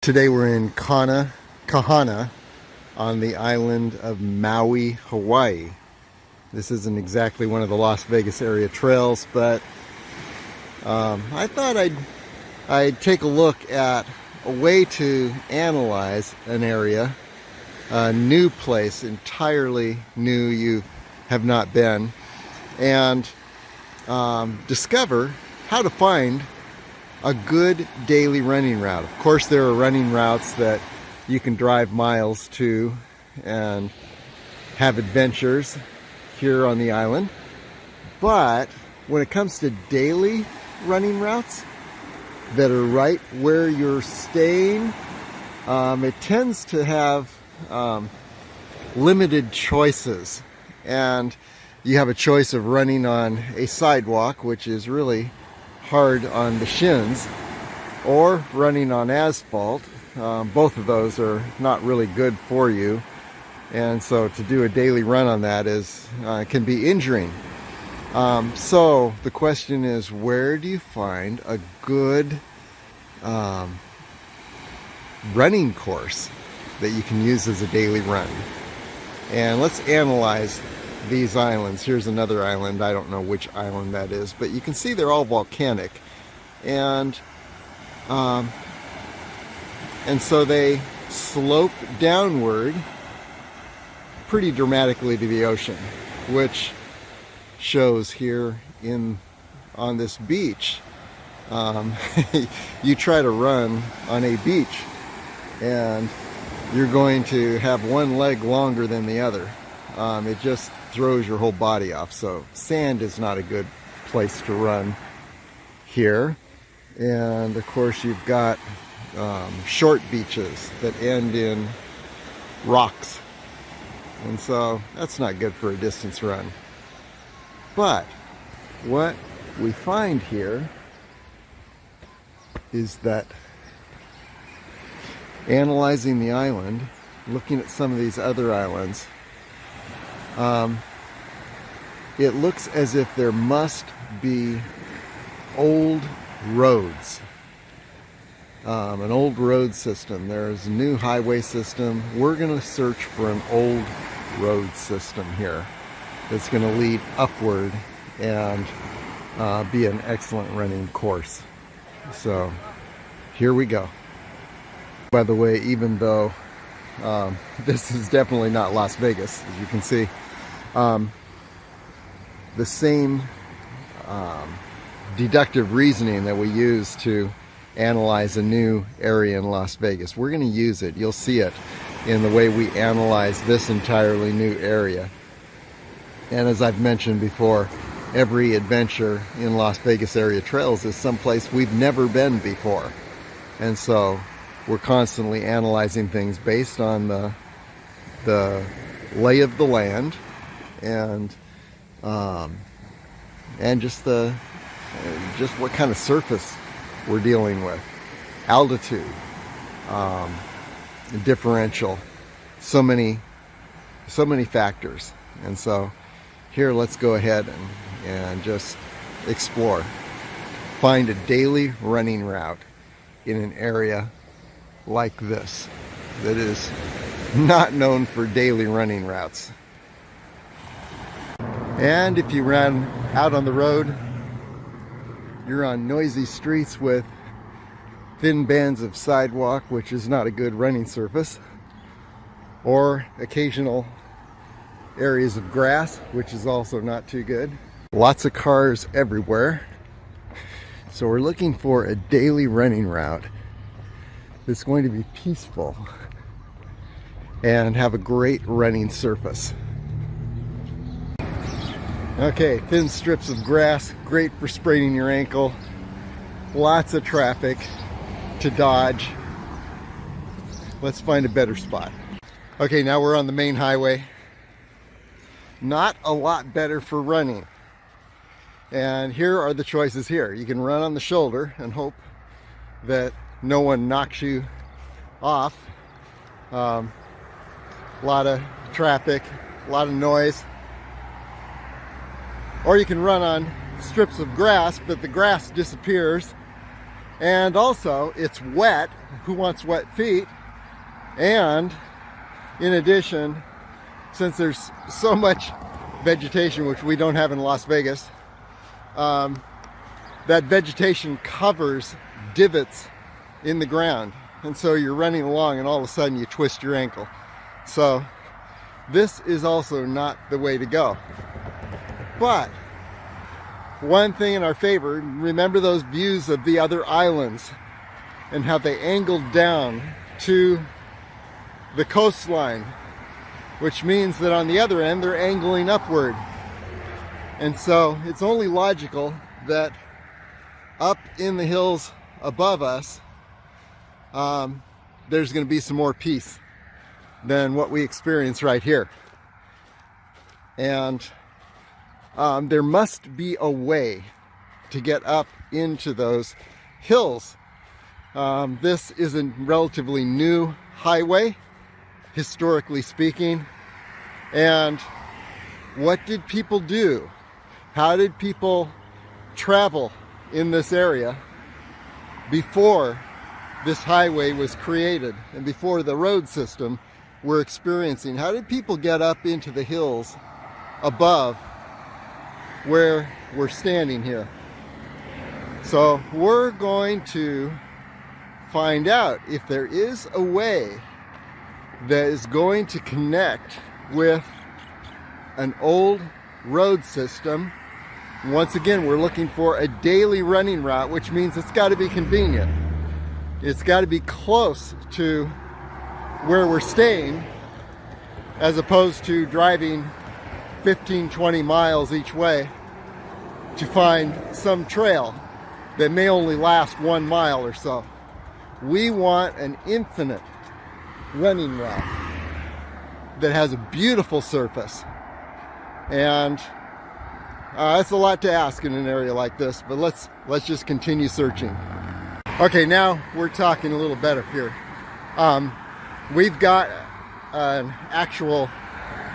Today we're in Kahana on the island of Maui, Hawaii. This isn't exactly one of the Las Vegas area trails, but I thought I'd take a look at a way to analyze an area, a new place, entirely new, you have not been, and discover how to find a good daily running route. Of course, there are running routes that you can drive miles to and have adventures here on the island. But when it comes to daily running routes that are right where you're staying, it tends to have limited choices. And you have a choice of running on a sidewalk, which is really hard on the shins, or running on asphalt. Both of those are not really good for you, and so to do a daily run on that can be injuring. So the question is, where do you find a good running course that you can use as a daily run? And let's analyze these islands. Here's another island. I don't know which island that is, but you can see they're all volcanic, and so they slope downward pretty dramatically to the ocean, which shows here on this beach. You try to run on a beach and you're going to have one leg longer than the other. It just throws your whole body off. So sand is not a good place to run here. And of course you've got short beaches that end in rocks. And so that's not good for a distance run. But what we find here is that analyzing the island, looking at some of these other islands, it looks as if there must be old roads, an old road system. There's a new highway system. We're going to search for an old road system here that's going to lead upward and be an excellent running course. So here we go. By the way, even though this is definitely not Las Vegas, as you can see, the same deductive reasoning that we use to analyze a new area in Las Vegas, we're going to use it. You'll see it in the way we analyze this entirely new area. And as I've mentioned before, every adventure in Las Vegas area trails is someplace we've never been before. And so we're constantly analyzing things based on the lay of the land and just what kind of surface we're dealing with, altitude, differential, so many factors. And so here, let's go ahead and just explore, find a daily running route in an area like this that is not known for daily running routes. And if you run out on the road, you're on noisy streets with thin bands of sidewalk, which is not a good running surface, or occasional areas of grass, which is also not too good. Lots of cars everywhere. So we're looking for a daily running route that's going to be peaceful and have a great running surface. Okay, thin strips of grass, great for spraining your ankle. Lots of traffic to dodge. Let's find a better spot. Okay, now we're on the main highway. Not a lot better for running. And here are the choices here. You can run on the shoulder and hope that no one knocks you off. A lot of traffic, a lot of noise. Or you can run on strips of grass, but the grass disappears And also, it's wet. Who wants wet feet? And in addition, since there's so much vegetation, which we don't have in Las Vegas, that vegetation covers divots in the ground. And so you're running along and all of a sudden you twist your ankle. So this is also not the way to go. But one thing in our favor, remember those views of the other islands and how they angled down to the coastline, which means that on the other end they're angling upward. And so it's only logical that up in the hills above us, there's going to be some more peace than what we experience right here. And there must be a way to get up into those hills. This is a relatively new highway, historically speaking. And what did people do? How did people travel in this area before this highway was created and before the road system we're experiencing? How did people get up into the hills above where we're standing here? So we're going to find out if there is a way that is going to connect with an old road system. Once again, we're looking for a daily running route, which means it's got to be convenient. It's got to be close to where we're staying, as opposed to driving 15, 20 miles each way to find some trail that may only last 1 mile or so. We want an infinite running route that has a beautiful surface. And that's a lot to ask in an area like this, but let's just continue searching. Okay, now we're talking a little better here. We've got an actual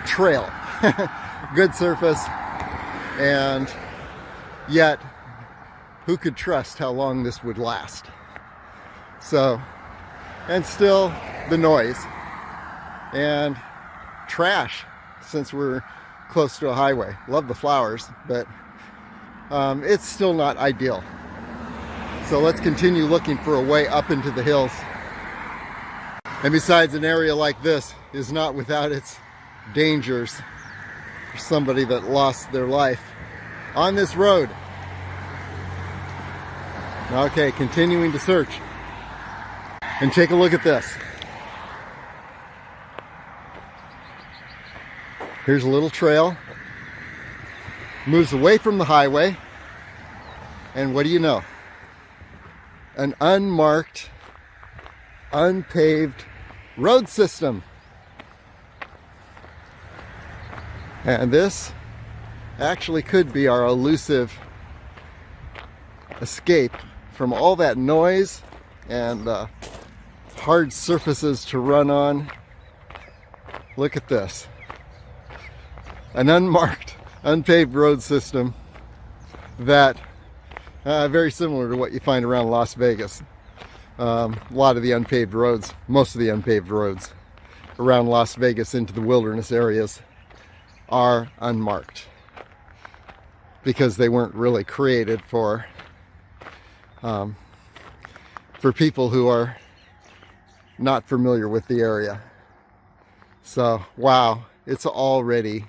trail, good surface, and yet who could trust how long this would last? So, and still the noise and trash, since we're close to a highway. Love the flowers, but it's still not ideal. So let's continue looking for a way up into the hills. And besides, an area like this is not without its dangers for somebody that lost their life on this road. Okay, continuing to search. And take a look at this. Here's a little trail. Moves away from the highway. And what do you know? An unmarked, unpaved road system. And this actually could be our elusive escape from all that noise and hard surfaces to run on. Look at this. An unmarked, unpaved road system that very similar to what you find around Las Vegas. A lot of the unpaved roads, most of the unpaved roads around Las Vegas into the wilderness areas are unmarked because they weren't really created for people who are not familiar with the area. So, wow, it's already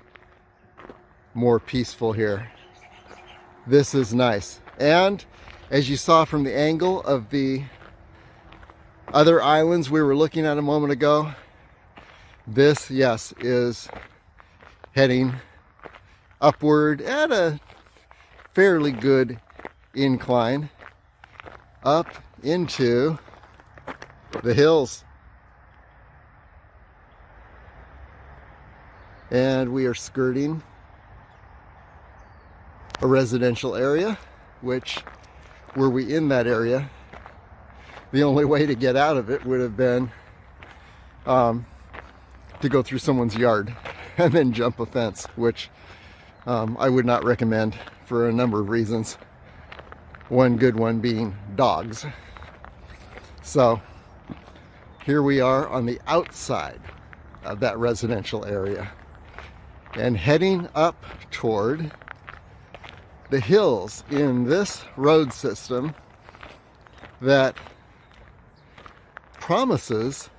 more peaceful here. This is nice. And as you saw from the angle of the other islands we were looking at a moment ago, this, yes, is heading upward at a fairly good incline up into the hills. And we are skirting a residential area, which, were we in that area, the only way to get out of it would have been to go through someone's yard and then jump a fence, which I would not recommend for a number of reasons. One good one being dogs. So here we are on the outside of that residential area and heading up toward the hills in this road system that promises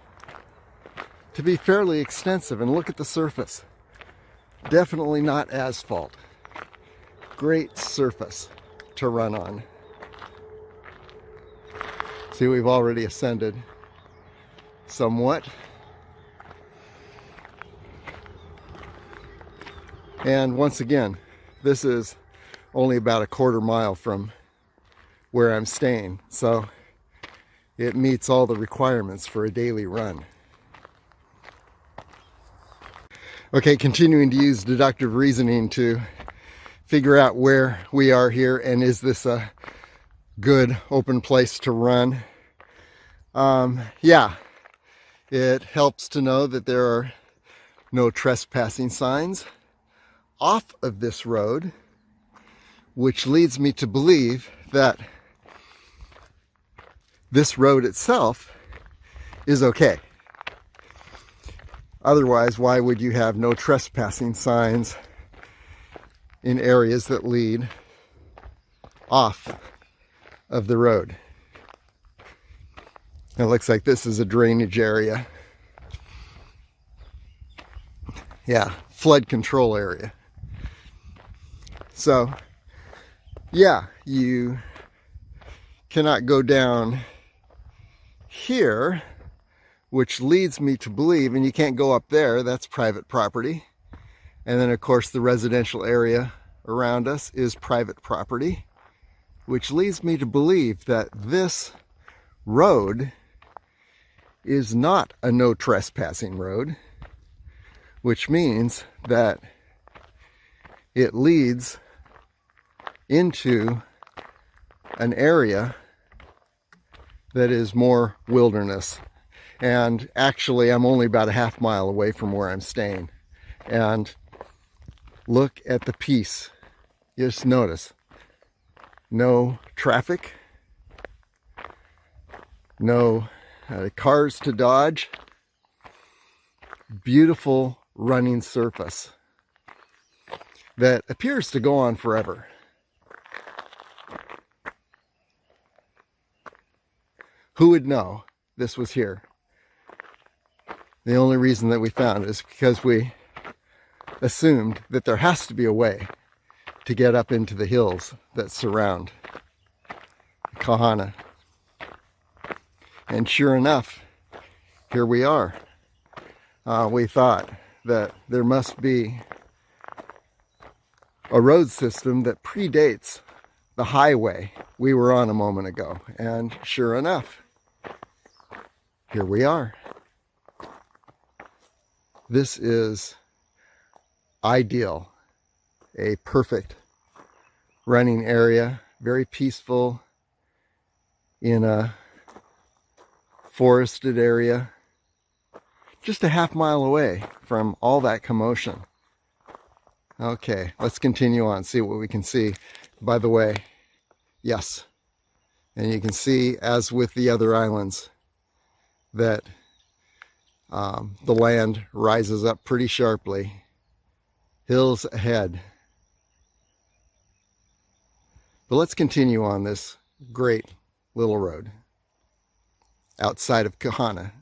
to be fairly extensive. And look at the surface. Definitely not asphalt. Great surface to run on. See, we've already ascended somewhat. And once again, this is only about a quarter mile from where I'm staying, so it meets all the requirements for a daily run. Okay, continuing to use deductive reasoning to figure out where we are here and is this a good open place to run. Yeah, it helps to know that there are no trespassing signs off of this road, which leads me to believe that this road itself is okay. Otherwise, why would you have no trespassing signs in areas that lead off of the road? It looks like this is a drainage area. Yeah, flood control area. So, yeah, you cannot go down here, which leads me to believe, and you can't go up there, that's private property. And then, of course, the residential area around us is private property, which leads me to believe that this road is not a no trespassing road, which means that it leads into an area that is more wilderness. And actually, I'm only about a half mile away from where I'm staying. And look at the peace. Just notice, no traffic, no cars to dodge, beautiful running surface that appears to go on forever. Who would know this was here? The only reason that we found it is because we assumed that there has to be a way to get up into the hills that surround Kahana. And sure enough, here we are. We thought that there must be a road system that predates the highway we were on a moment ago. And sure enough, here we are. This is ideal, a perfect running area, very peaceful in a forested area, just a half mile away from all that commotion. Okay, let's continue on, see what we can see. By the way, yes, and you can see, as with the other islands, that the land rises up pretty sharply. Hills ahead. But let's continue on this great little road outside of Kahana.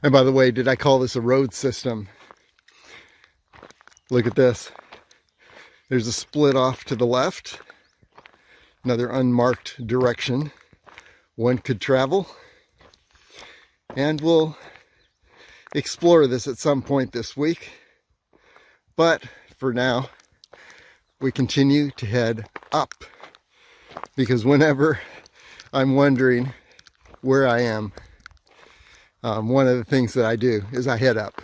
And by the way, did I call this a road system? Look at this. There's a split off to the left. Another unmarked direction one could travel. And we'll explore this at some point this week. But for now, we continue to head up. Because whenever I'm wondering where I am, one of the things that I do is I head up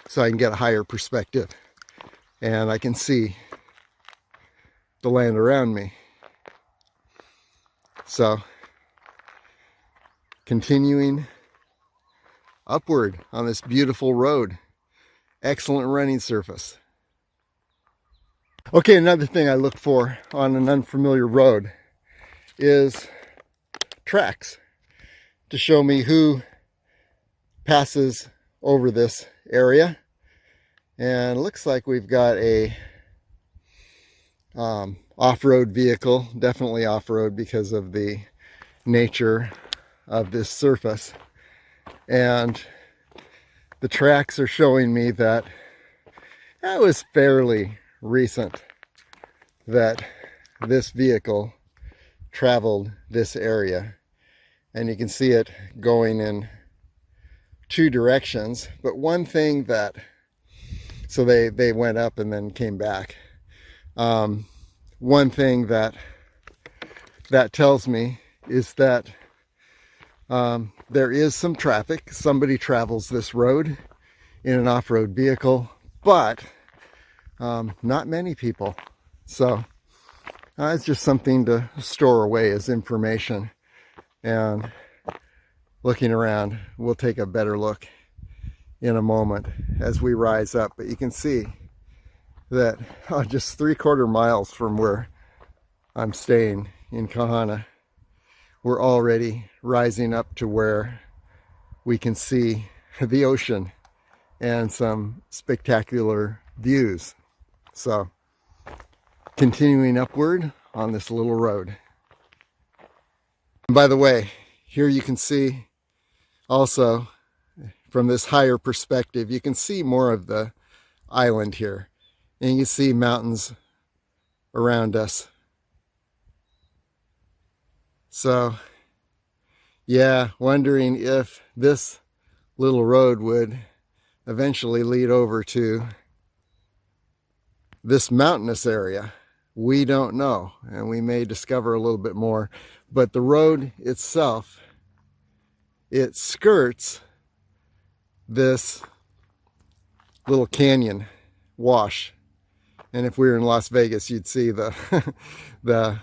so I can get a higher perspective and I can see the land around me. So, continuing upward on this beautiful road. Excellent running surface. Okay, another thing I look for on an unfamiliar road is tracks. to show me who passes over this area. And it looks like we've got a off-road vehicle, definitely off-road because of the nature of this surface. And the tracks are showing me that it was fairly recent that this vehicle traveled this area. And you can see it going in two directions. But one thing that, so they went up and then came back. One thing that tells me is that there is some traffic. Somebody travels this road in an off-road vehicle, but not many people. So it's just something to store away as information. And looking around, we'll take a better look in a moment as we rise up. But you can see that just 3/4 miles from where I'm staying in Kahana, we're already rising up to where we can see the ocean and some spectacular views. So continuing upward on this little road. And by the way, here you can see also from this higher perspective, you can see more of the island here. And you can see mountains around us. So yeah, wondering if this little road would eventually lead over to this mountainous area. We don't know, and we may discover a little bit more. But the road itself, it skirts this little canyon wash. And if we were in Las Vegas, you'd see the the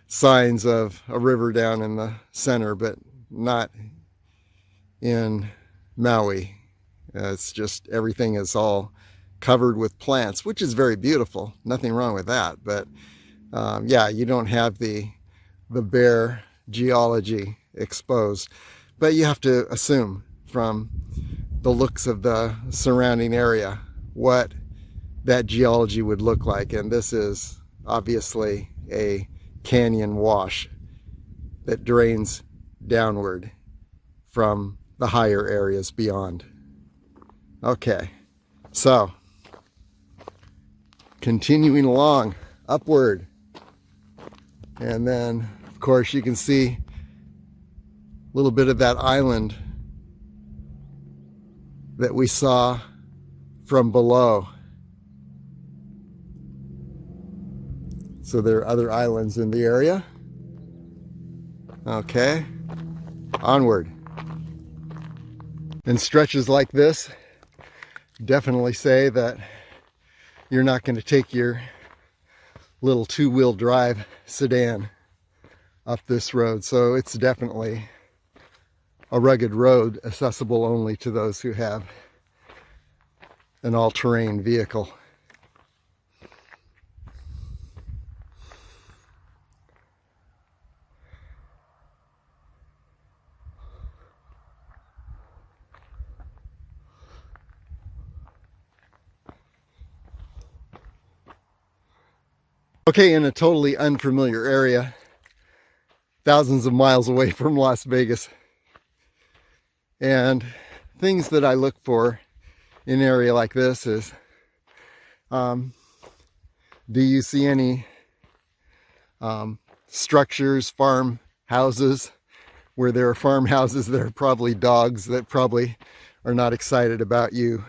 signs of a river down in the center, but not in Maui. It's just everything is all covered with plants, which is very beautiful. Nothing wrong with that. But yeah, you don't have the bare geology exposed. But you have to assume from the looks of the surrounding area what that geology would look like. And this is obviously a canyon wash that drains downward from the higher areas beyond. Okay, so continuing along upward, and then of course you can see a little bit of that island that we saw from below. So there are other islands in the area. Okay, onward. And stretches like this definitely say that you're not going to take your little two-wheel drive sedan up this road. So it's definitely a rugged road, accessible only to those who have an all-terrain vehicle. Okay, in a totally unfamiliar area, thousands of miles away from Las Vegas. And things that I look for in an area like this is, do you see any structures, farm houses, where there are farmhouses that are probably dogs that probably are not excited about you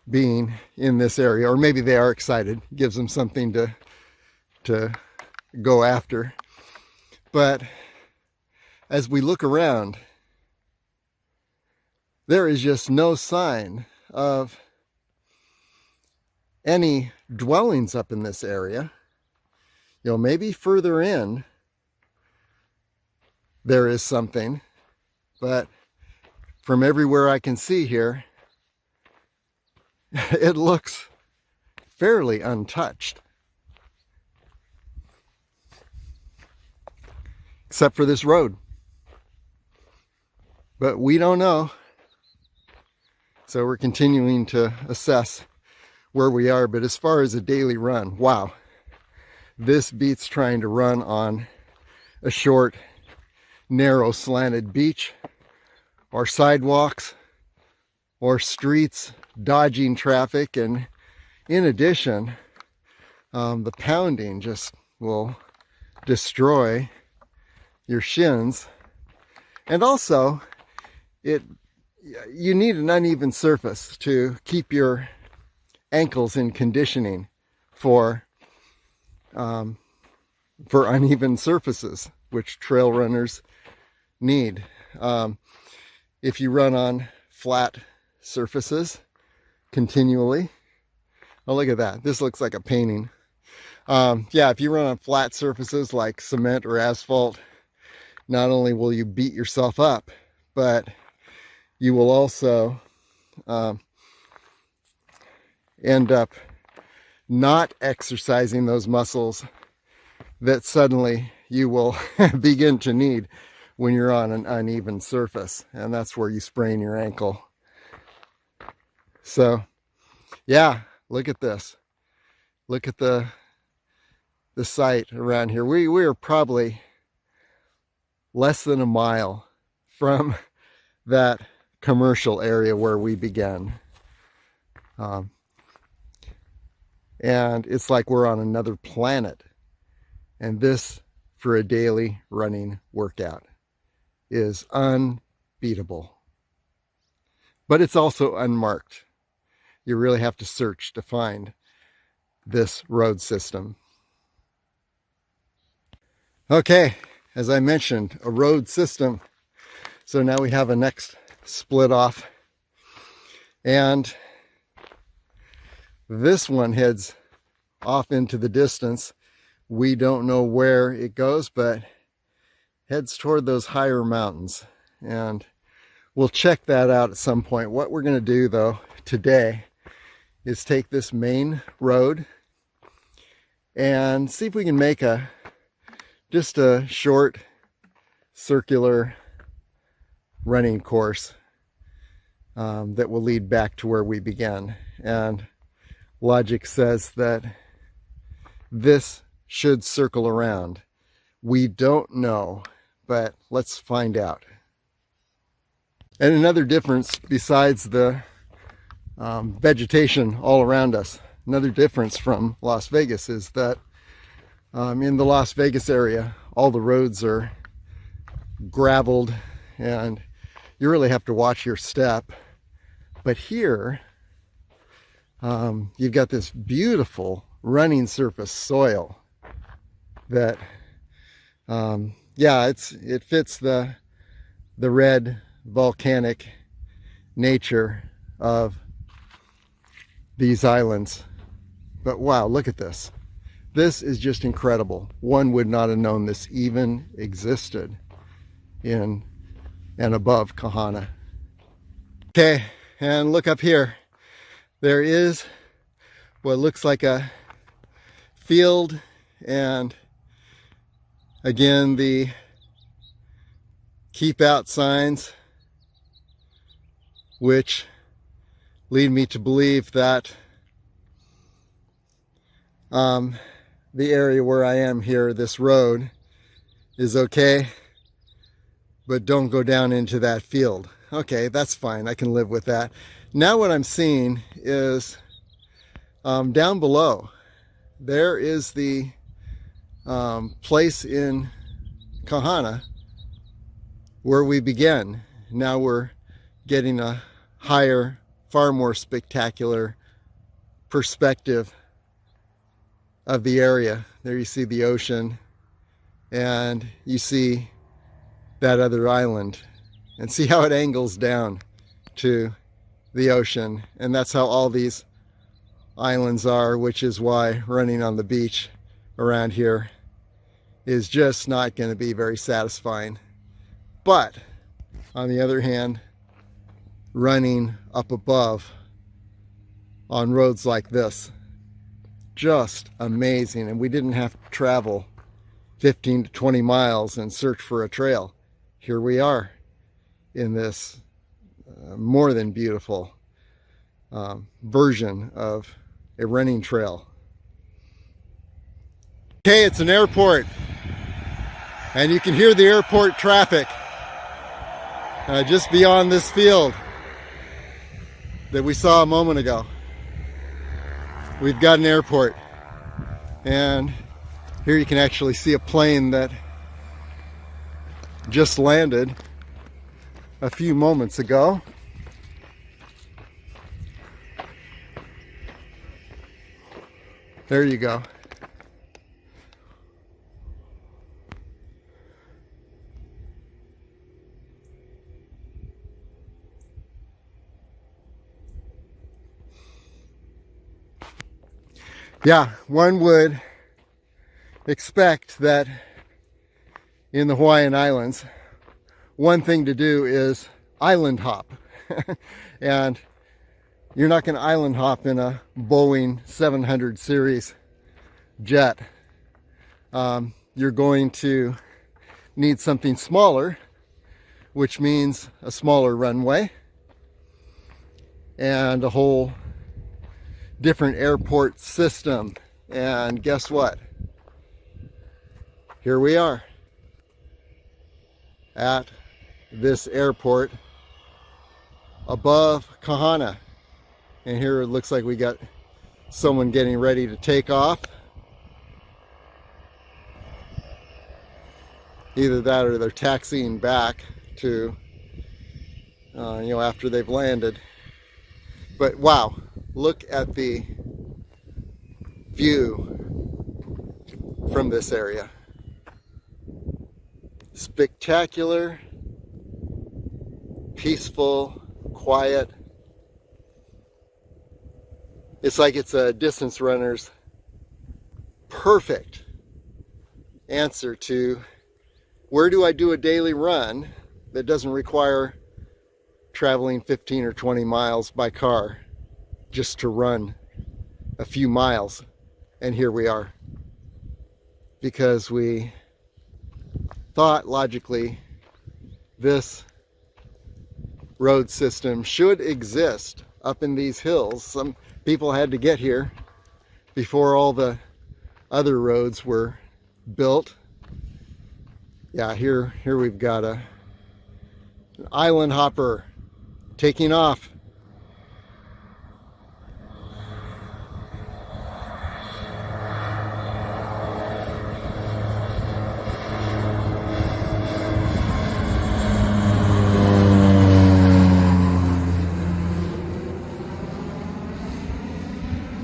being in this area, or maybe they are excited, gives them something to go after. But as we look around, there is just no sign of any dwellings up in this area. You know, maybe further in there is something, but from everywhere I can see here, it looks fairly untouched. Except for this road. but we don't know. So we're continuing to assess where we are. But as far as a daily run, wow, this beats trying to run on a short, narrow, slanted beach or sidewalks or streets, dodging traffic. And in addition, the pounding just will destroy your shins. And also, you need an uneven surface to keep your ankles in conditioning for uneven surfaces, which trail runners need. If you run on flat surfaces continually, oh, look at that. This looks like a painting. Yeah, if you run on flat surfaces like cement or asphalt, not only will you beat yourself up, but you will also end up not exercising those muscles that suddenly you will begin to need when you're on an uneven surface. And that's where you sprain your ankle. So, yeah, look at this. Look at the site around here. We are probably less than a mile from that commercial area where we began. And it's like we're on another planet. And this, for a daily running workout, is unbeatable. But it's also unmarked. You really have to search to find this road system. Okay, as I mentioned, a road system. So now we have a next split off. And this one heads off into the distance. We don't know where it goes, but heads toward those higher mountains. And we'll check that out at some point. What we're going to do, though, today is take this main road and see if we can make just a short circular running course that will lead back to where we began. And logic says that this should circle around. We don't know, but let's find out. And another difference besides the vegetation all around us, another difference from Las Vegas is that in the Las Vegas area, all the roads are graveled and you really have to watch your step. But here, you've got this beautiful running surface soil that, yeah, it fits the red volcanic nature of these islands. But wow, look at this. This is just incredible. One would not have known this even existed in and above Kahana. Okay, and look up here. There is what looks like a field, and again the keep out signs, which lead me to believe that the area where I am here, this road, is okay, but don't go down into that field. Okay, that's fine. I can live with that. Now what I'm seeing is down below, there is the place in Kahana where we began. Now we're getting a higher, far more spectacular perspective of the area. There you see the ocean, and you see that other island, and see how it angles down to the ocean. And that's how all these islands are, which is why running on the beach around here is just not going to be very satisfying. But on the other hand, running up above on roads like this, just amazing. And we didn't have to travel 15 to 20 miles and search for a trail. Here we are. in this more than beautiful version of a running trail. Okay, it's an airport, and you can hear the airport traffic just beyond this field that we saw a moment ago. We've got an airport, and here you can actually see a plane that just landed a few moments ago. There you go. Yeah, one would expect that in the Hawaiian Islands, one thing to do is island hop. And you're not going to island hop in a Boeing 700 series jet. You're going to need something smaller, which means a smaller runway and a whole different airport system. And guess what? Here we are at this airport above Kahana. And here it looks like we got someone getting ready to take off. Either that or they're taxiing back to, after they've landed. But wow, look at the view from this area. Spectacular, peaceful, quiet. It's like it's a distance runner's perfect answer to where do I do a daily run that doesn't require traveling 15 or 20 miles by car just to run a few miles. And here we are, because we thought logically this road system should exist up in these hills. Some people had to get here before all the other roads were built. Yeah, here we've got an island hopper taking off.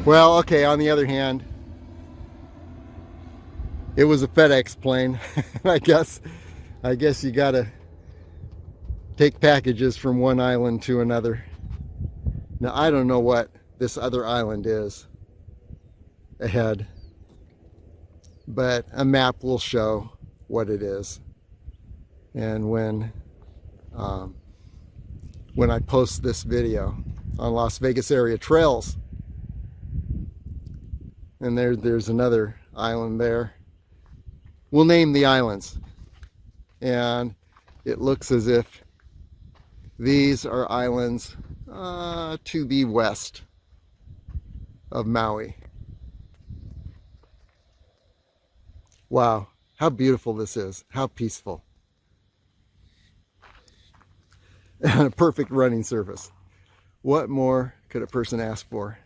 Well, okay, on the other hand, it was a FedEx plane. I guess you gotta take packages from one island to another. Now, I don't know what this other island is ahead, but a map will show what it is. And when I post this video on Las Vegas area trails, and there's another island there, we'll name the islands. And it looks as if these are islands to the west of Maui. Wow, how beautiful this is, how peaceful. And a perfect running surface. What more could a person ask for?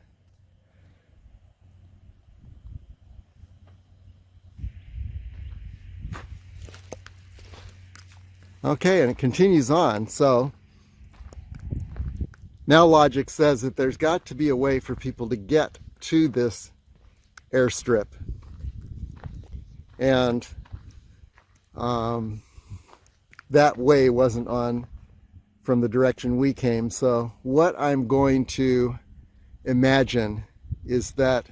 Okay, and it continues on. So now logic says that there's got to be a way for people to get to this airstrip. And that way wasn't on from the direction we came. So what I'm going to imagine is that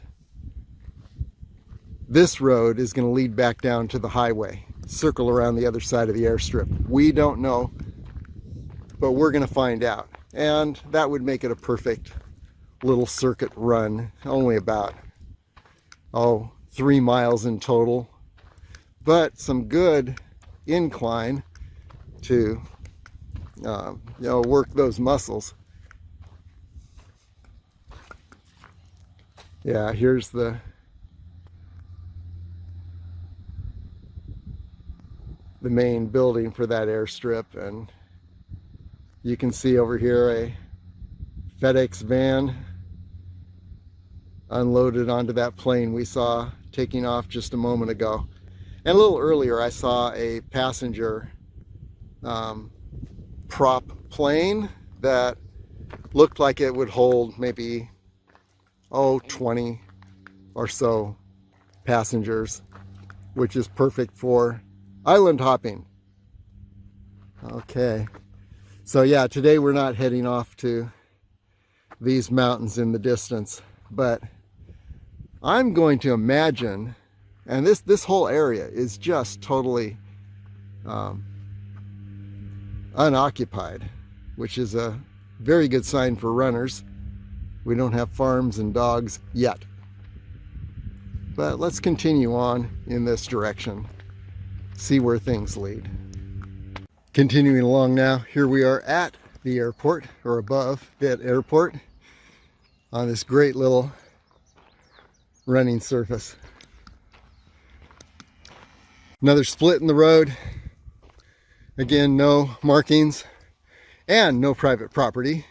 this road is going to lead back down to the highway, circle around the other side of the airstrip. We don't know, but we're going to find out. And that would make it a perfect little circuit run, only about 3 miles in total, but some good incline to work those muscles. Yeah, here's the main building for that airstrip, and you can see over here a FedEx van unloaded onto that plane we saw taking off just a moment ago. And a little earlier I saw a passenger prop plane that looked like it would hold maybe 20 or so passengers, which is perfect for island hopping. Okay, so yeah, today we're not heading off to these mountains in the distance, but I'm going to imagine, and this whole area is just totally unoccupied, which is a very good sign for runners. We don't have farms and dogs yet. But let's continue on in this direction, see where things lead. Continuing along now, here we are at the airport, or above that airport, on this great little running surface. Another split in the road. Again, no markings and no private property.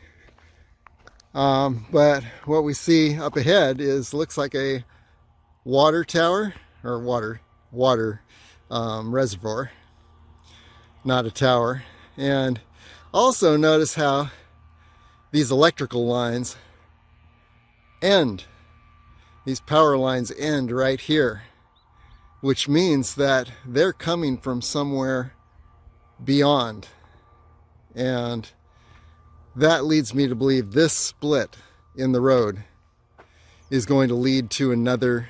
But what we see up ahead looks like a water tower, or water reservoir, not a tower. And also notice how these electrical lines end, these power lines end right here, which means that they're coming from somewhere beyond. And that leads me to believe this split in the road is going to lead to another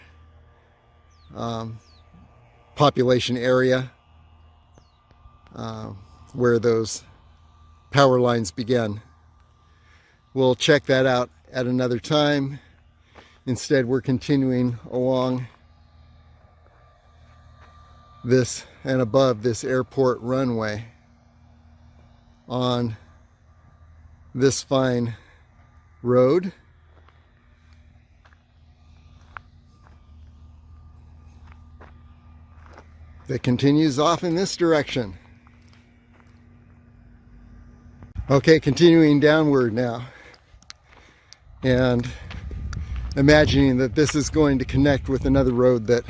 population area where those power lines begin. We'll check that out at another time. Instead, we're continuing along this and above this airport runway on this fine road. That continues off in this direction. Okay, continuing downward now, and imagining that this is going to connect with another road that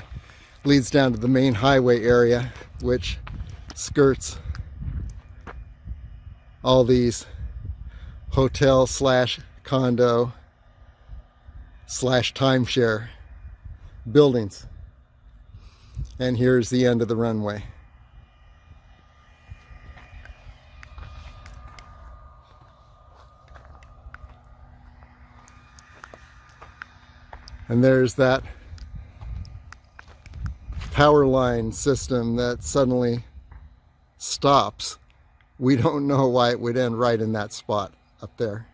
leads down to the main highway area, which skirts all these hotel slash condo slash timeshare buildings. And here's the end of the runway. And there's that power line system that suddenly stops. We don't know why it would end right in that spot up there,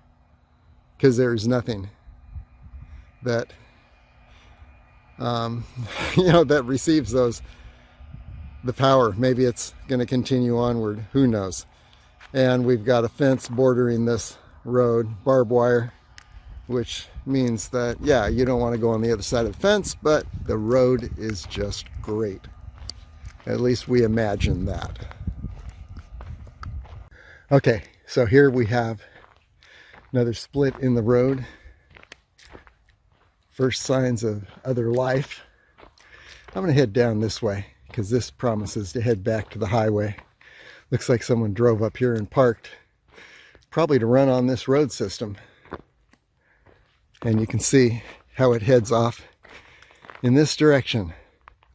because there's nothing that that receives the power. Maybe it's going to continue onward, who knows. And we've got a fence bordering this road, barbed wire, which means that, yeah, you don't want to go on the other side of the fence, but the road is just great. At least we imagine that. Okay, so here we have another split in the road. First signs of other life. I'm going to head down this way because this promises to head back to the highway. Looks like someone drove up here and parked, probably to run on this road system. And you can see how it heads off in this direction,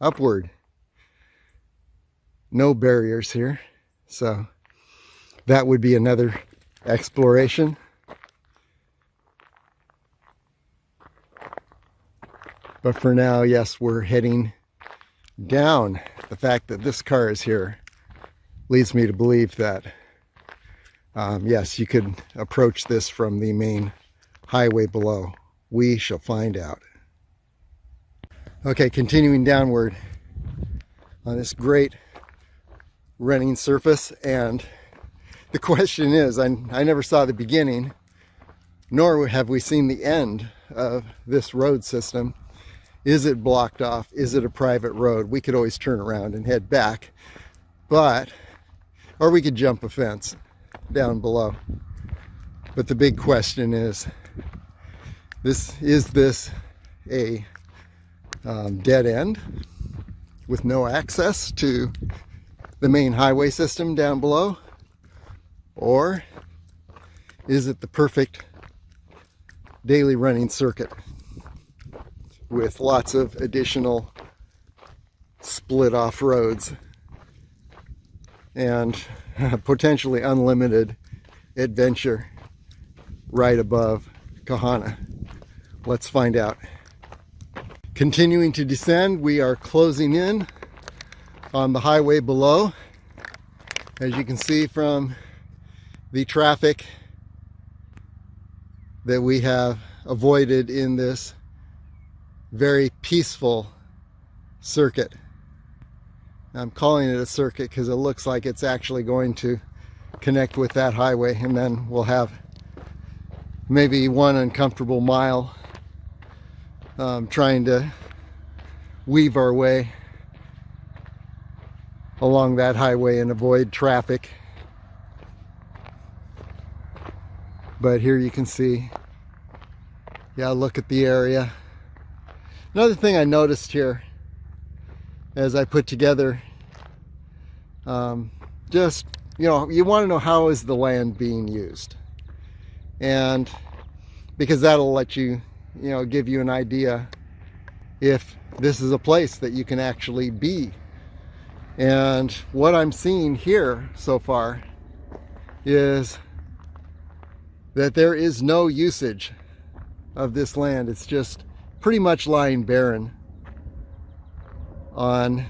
upward. No barriers here, so that would be another exploration. But for now, yes, we're heading down. The fact that this car is here leads me to believe that, yes, you could approach this from the main highway below. We shall find out. Okay, continuing downward on this great running surface, and The question is, I never saw the beginning, nor have we seen the end of this road system. Is it blocked off? Is it a private road? We could always turn around and head back, or we could jump a fence down below. But the big question is this a dead end with no access to the main highway system down below? Or is it the perfect daily running circuit with lots of additional split off roads and potentially unlimited adventure right above Kahana? Let's find out. Continuing to descend, we are closing in on the highway below. As you can see from the traffic that we have avoided in this very peaceful circuit. I'm calling it a circuit because it looks like it's actually going to connect with that highway, and then we'll have maybe one uncomfortable mile trying to weave our way along that highway and avoid traffic. But here you can see, yeah, look at the area. Another thing I noticed here as I put together, just, you want to know how is the land being used. And because that'll let you, give you an idea if this is a place that you can actually be. And what I'm seeing here so far is that there is no usage of this land. It's just pretty much lying barren on,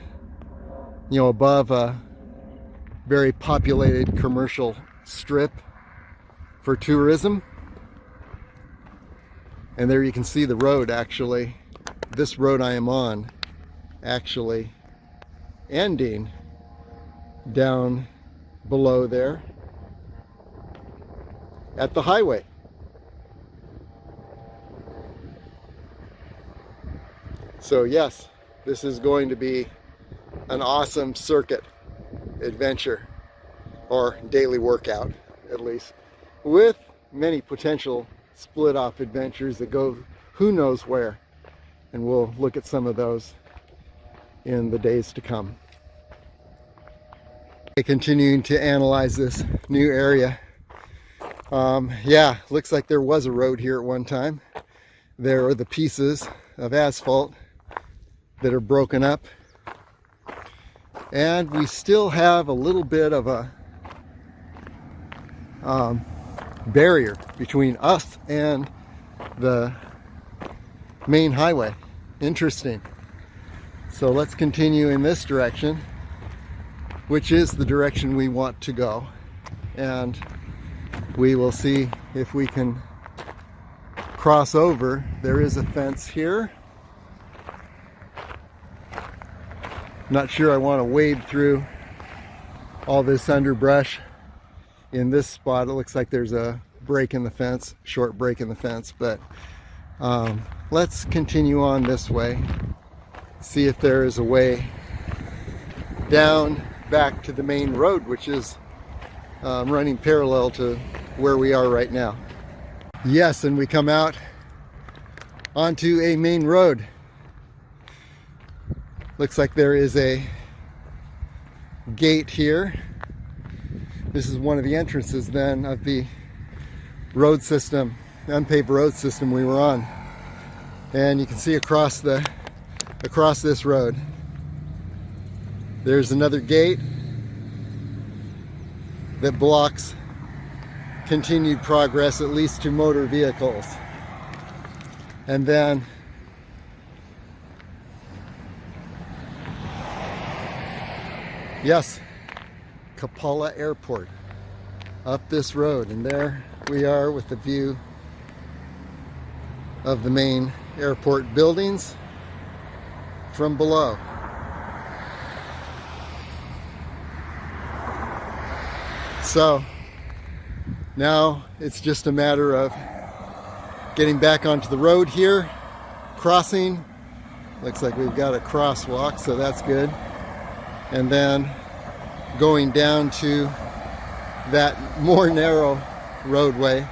above a very populated commercial strip for tourism. And there you can see the road actually, this road I am on, actually ending down below there at the highway. So yes, this is going to be an awesome circuit adventure, or daily workout at least, with many potential split off adventures that go who knows where, and we'll look at some of those in the days to come. Continuing to analyze this new area. Yeah, looks like there was a road here at one time. There are the pieces of asphalt that are broken up, and we still have a little bit of a barrier between us and the main highway. Interesting. So let's continue in this direction, which is the direction we want to go, and we will see if we can cross over. There is a fence here. Not sure I want to wade through all this underbrush in this spot. It looks like there's a break in the fence, short break in the fence, but let's continue on this way, see if there is a way down back to the main road, which is running parallel to where we are right now. Yes, and we come out onto a main road. Looks like there is a gate here. This is one of the entrances then of the road system, unpaved road system we were on. And you can see across this road, there's another gate that blocks continued progress, at least to motor vehicles. And then yes, Kapalua Airport up this road, and there we are with the view of the main airport buildings from below. So Now it's just a matter of getting back onto the road here, crossing. Looks like we've got a crosswalk, so that's good. And then going down to that more narrow roadway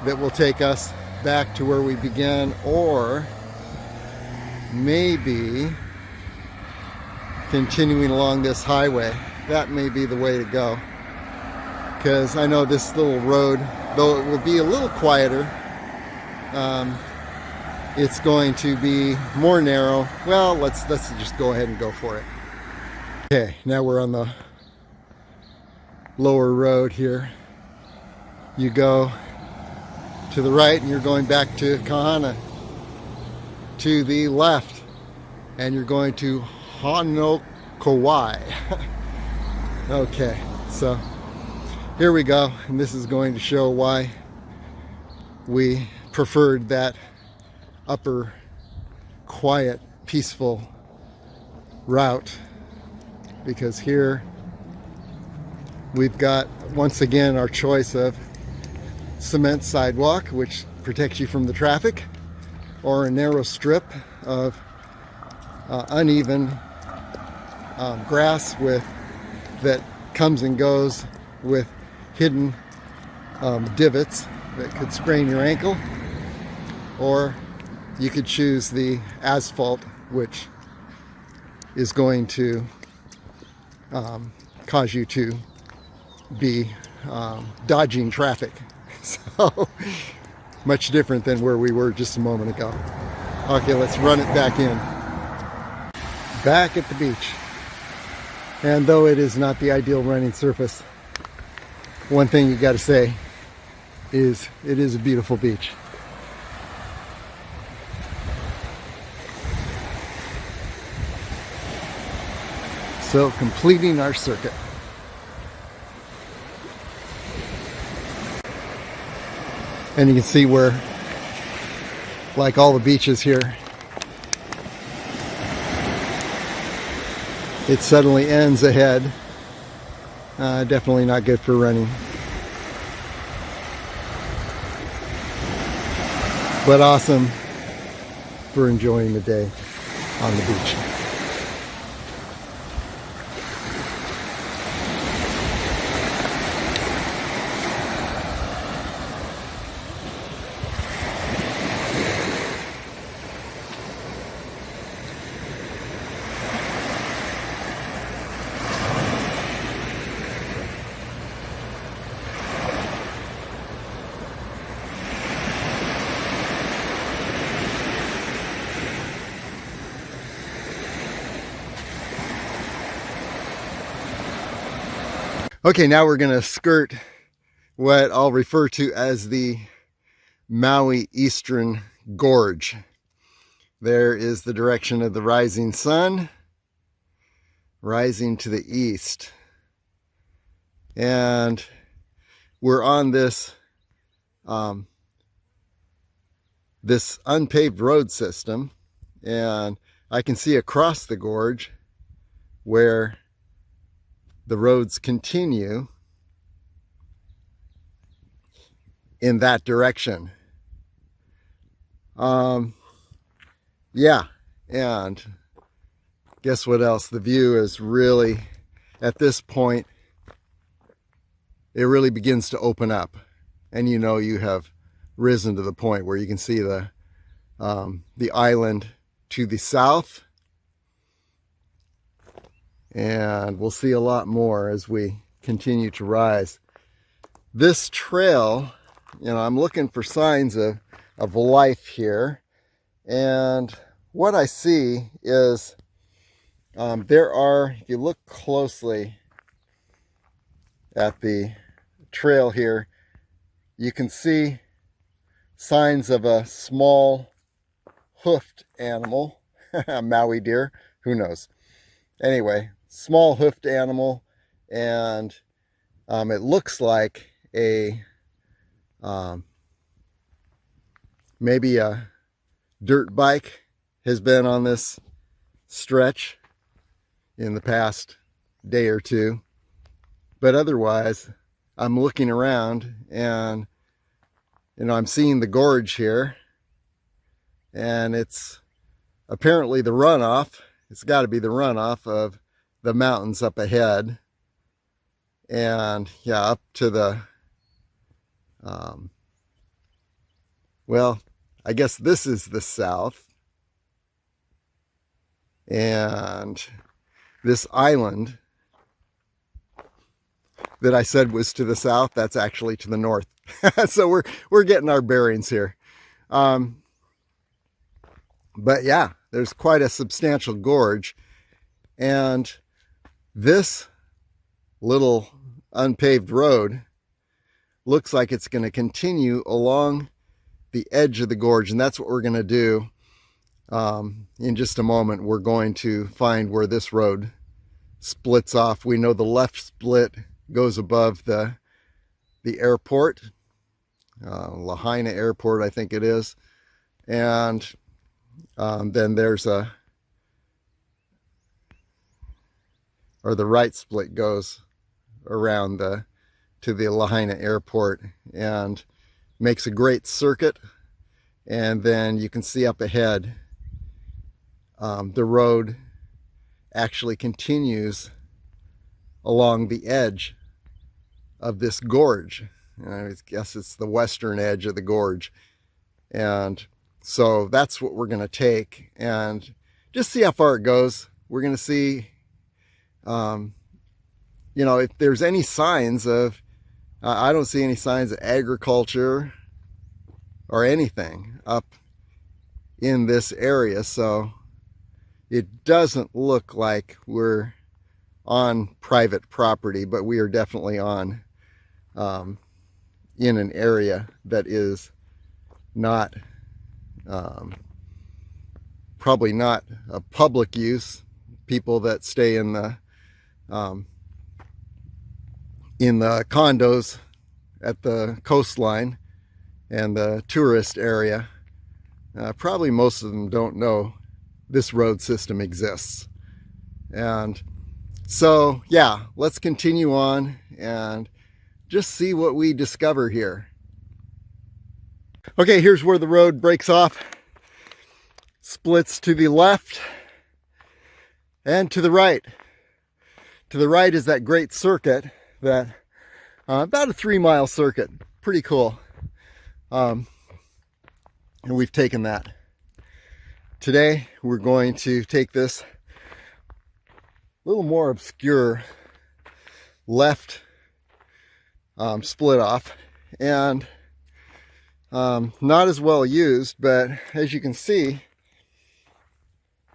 that will take us back to where we began, or maybe continuing along this highway. That may be the way to go, because I know this little road, though it will be a little quieter, it's going to be more narrow. Well, let's just go ahead and go for it. Okay, now we're on the lower road here. You go to the right and you're going back to Kahana. To the left and you're going to Honokowai. Okay, so here we go, and this is going to show why we preferred that upper, quiet, peaceful route, because here we've got once again our choice of cement sidewalk, which protects you from the traffic, or a narrow strip of uneven grass that comes and goes with hidden divots that could sprain your ankle. Or you could choose the asphalt, which is going to cause you to be dodging traffic. So much different than where we were just a moment ago. Okay, let's run it back in. Back at the beach. And though it is not the ideal running surface, one thing you got to say is it is a beautiful beach. So, completing our circuit. And you can see where, like all the beaches here, it suddenly ends ahead. Definitely not good for running. But awesome for enjoying the day on the beach. Okay, now we're going to skirt what I'll refer to as the Maui Eastern Gorge. There is the direction of the rising sun, rising to the east. And we're on this this unpaved road system, and I can see across the gorge where the roads continue in that direction. Yeah, and guess what else? The view is really, at this point, it really begins to open up, and you know you have risen to the point where you can see the island to the south. And we'll see a lot more as we continue to rise. This trail, you know, I'm looking for signs of life here. And what I see is there are, if you look closely at the trail here, you can see signs of a small hoofed animal, a Maui deer, who knows. Anyway, small hoofed animal, and it looks like maybe a dirt bike has been on this stretch in the past day or two, but otherwise I'm looking around and, I'm seeing the gorge here, and it's apparently the runoff. It's got to be the runoff of the mountains up ahead. And yeah, up to the, well, I guess this is the south. And this island that I said was to the south, that's actually to the north. So we're getting our bearings here. But yeah, there's quite a substantial gorge. And this little unpaved road looks like it's going to continue along the edge of the gorge, and that's what we're going to do. In just a moment, we're going to find where this road splits off. We know the left split goes above the airport, Lahaina Airport, I think it is, and then there's the right split goes around to the Lahaina Airport and makes a great circuit. And then you can see up ahead, the road actually continues along the edge of this gorge. I guess it's the western edge of the gorge. And so that's what we're going to take and just see how far it goes. We're going to see, if there's any signs of, I don't see any signs of agriculture or anything up in this area. So it doesn't look like we're on private property, but we are definitely on in an area that is not probably not a public use. People that stay in the condos at the coastline and the tourist area, probably most of them don't know this road system exists. And so, yeah, let's continue on and just see what we discover here. Okay, here's where the road breaks off, splits to the left and to the right. To the right is that great circuit, that about a 3-mile circuit, pretty cool. And we've taken that. Today we're going to take this little more obscure left split off, and not as well used, but as you can see,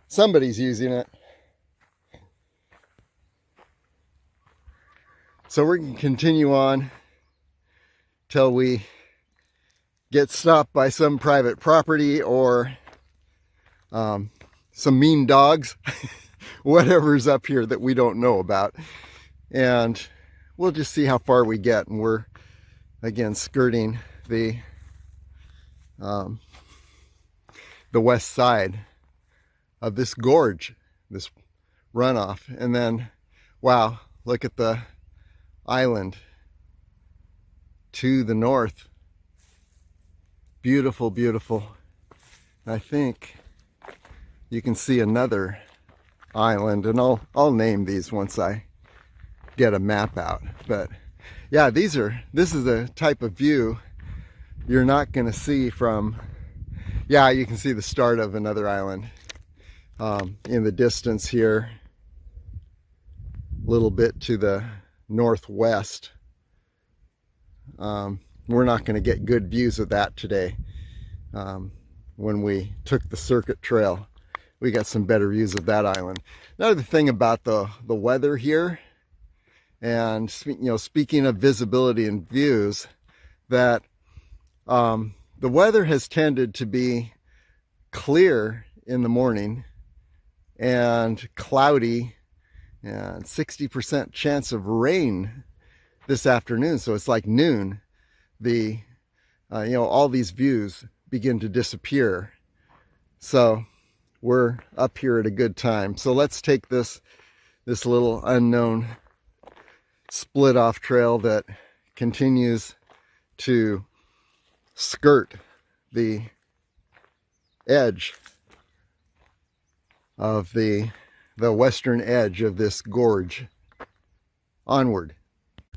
somebody's using it. So we're going to continue on till we get stopped by some private property or some mean dogs, whatever's up here that we don't know about. And we'll just see how far we get. And we're, again, skirting the west side of this gorge, this runoff. And then, wow, look at the island to the north. Beautiful, beautiful. I think you can see another island, and I'll name these once I get a map out. But yeah, this is a type of view you're not going to see from, yeah, you can see the start of another island in the distance here, a little bit to the northwest. We're not going to get good views of that today. When we took the circuit trail, we got some better views of that island. Another thing about the weather here, and speaking of visibility and views, that the weather has tended to be clear in the morning and cloudy, and 60% chance of rain this afternoon. So it's like noon. All these views begin to disappear. So we're up here at a good time. So let's take this little unknown split off trail that continues to skirt the edge of the western edge of this gorge onward.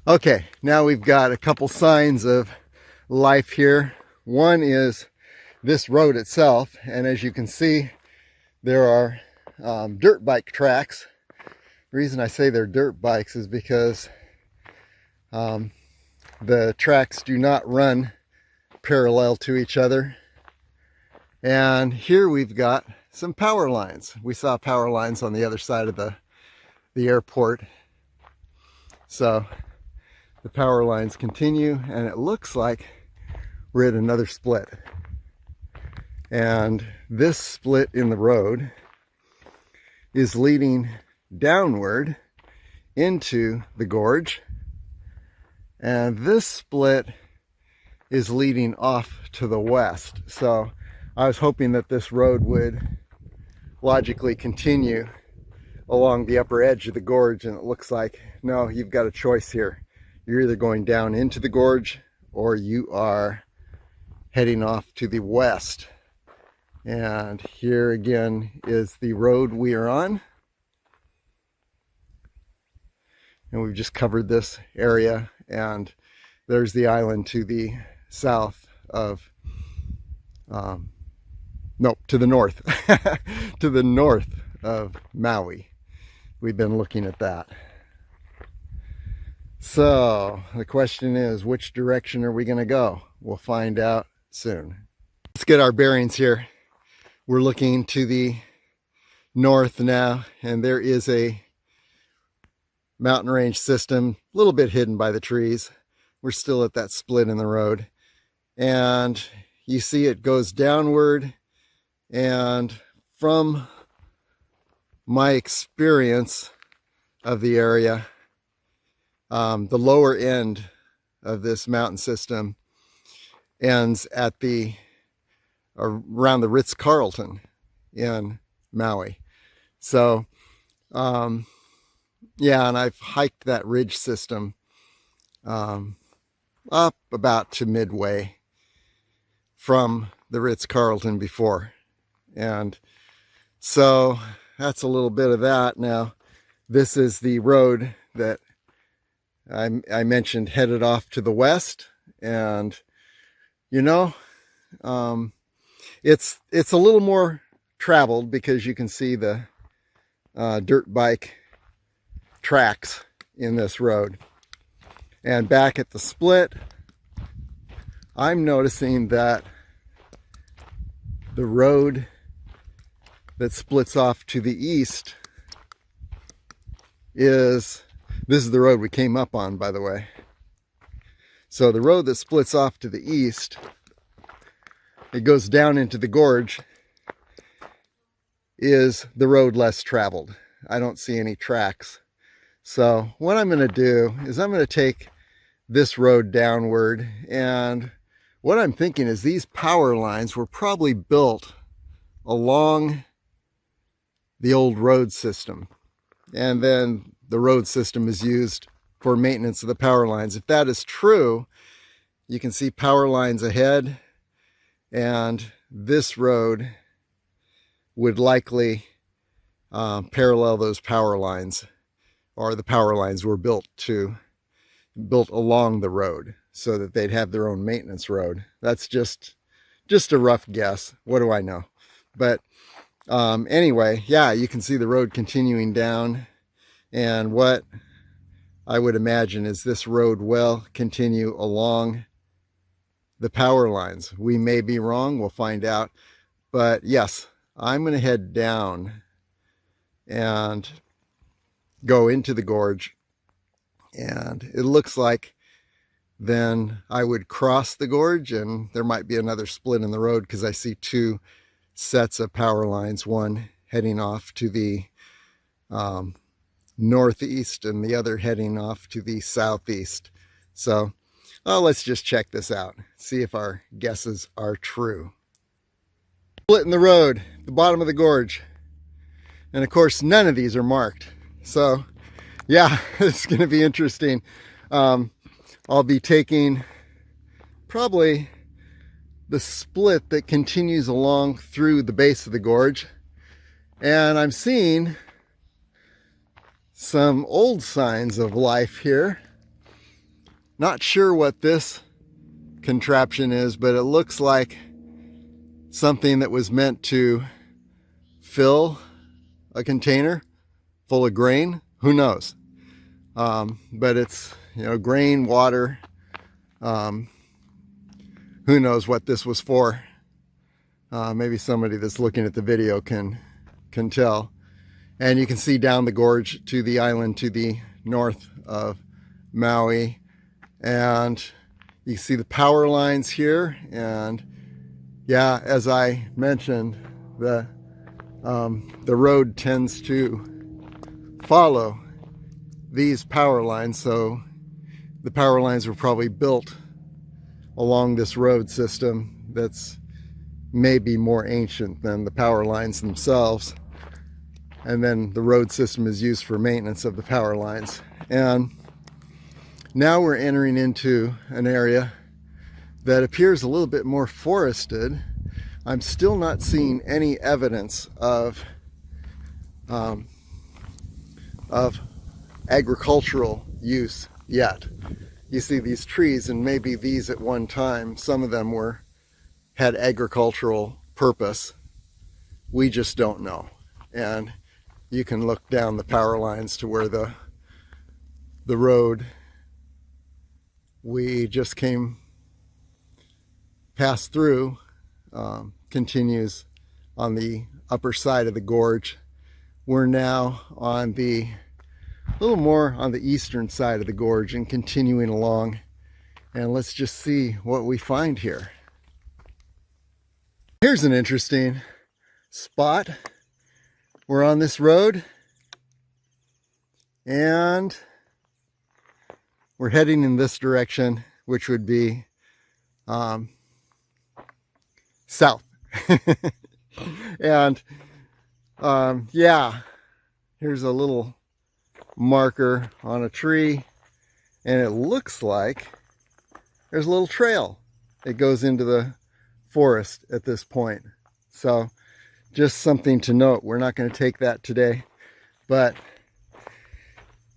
Okay, now we've got a couple signs of life here. One is this road itself, and as you can see, there are dirt bike tracks. The reason I say they're dirt bikes is because the tracks do not run parallel to each other. And here we've got some power lines. We saw power lines on the other side of the airport. So the power lines continue, and it looks like we're at another split. And this split in the road is leading downward into the gorge. And this split is leading off to the west. So I was hoping that this road would logically continue along the upper edge of the gorge, and it looks like, no, you've got a choice here. You're either going down into the gorge or you are heading off to the west. And here again is the road we are on. And we've just covered this area, and there's the island to the south of, no, to the north, to the north of Maui. We've been looking at that. So the question is, which direction are we going to go? We'll find out soon. Let's get our bearings here. We're looking to the north now, and there is a mountain range system, a little bit hidden by the trees. We're still at that split in the road, and you see it goes downward. And from my experience of the area, the lower end of this mountain system ends at around the Ritz-Carlton in Maui. So yeah, and I've hiked that ridge system up about to midway from the Ritz-Carlton before. And so that's a little bit of that. Now, this is the road that I mentioned headed off to the west. And, you know, it's a little more traveled because you can see the dirt bike tracks in this road. And back at the split, I'm noticing that the road that splits off to the east this is the road we came up on, by the way. So the road that splits off to the east, it goes down into the gorge, is the road less traveled. I don't see any tracks. So what I'm going to do is I'm going to take this road downward, and what I'm thinking is these power lines were probably built along the old road system, and then the road system is used for maintenance of the power lines. If that is true, you can see power lines ahead, and this road would likely parallel those power lines, or the power lines were built along the road so that they'd have their own maintenance road. That's just a rough guess. What do I know? But anyway, yeah, you can see the road continuing down, and what I would imagine is this road will continue along the power lines. We may be wrong, we'll find out. But yes, I'm going to head down and go into the gorge, and it looks like then I would cross the gorge, and there might be another split in the road because I see two sets of power lines, one heading off to the northeast and the other heading off to the southeast. So let's just check this out, see if our guesses are true. Split in the road, the bottom of the gorge, and of course none of these are marked. So yeah, it's going to be interesting. I'll be taking probably the split that continues along through the base of the gorge. And I'm seeing some old signs of life here. Not sure what this contraption is, but it looks like something that was meant to fill a container full of grain. Who knows? But it's, you know, grain, water. Who knows what this was for? Maybe somebody that's looking at the video can tell. And you can see down the gorge to the island to the north of Maui. And you can see the power lines here. And yeah, as I mentioned, the road tends to follow these power lines. So the power lines were probably built along this road system that's maybe more ancient than the power lines themselves. And then the road system is used for maintenance of the power lines. And now we're entering into an area that appears a little bit more forested. I'm still not seeing any evidence of agricultural use yet. You see these trees, and maybe these at one time, some of them had agricultural purpose. We just don't know. And you can look down the power lines to where the road we just passed through continues on the upper side of the gorge. We're now on a little more on the eastern side of the gorge and continuing along. And let's just see what we find here. Here's an interesting spot. We're on this road and we're heading in this direction, which would be south. And yeah, here's a little marker on a tree, and it looks like there's a little trail. It goes into the forest at this point. So just something to note. We're not going to take that today, but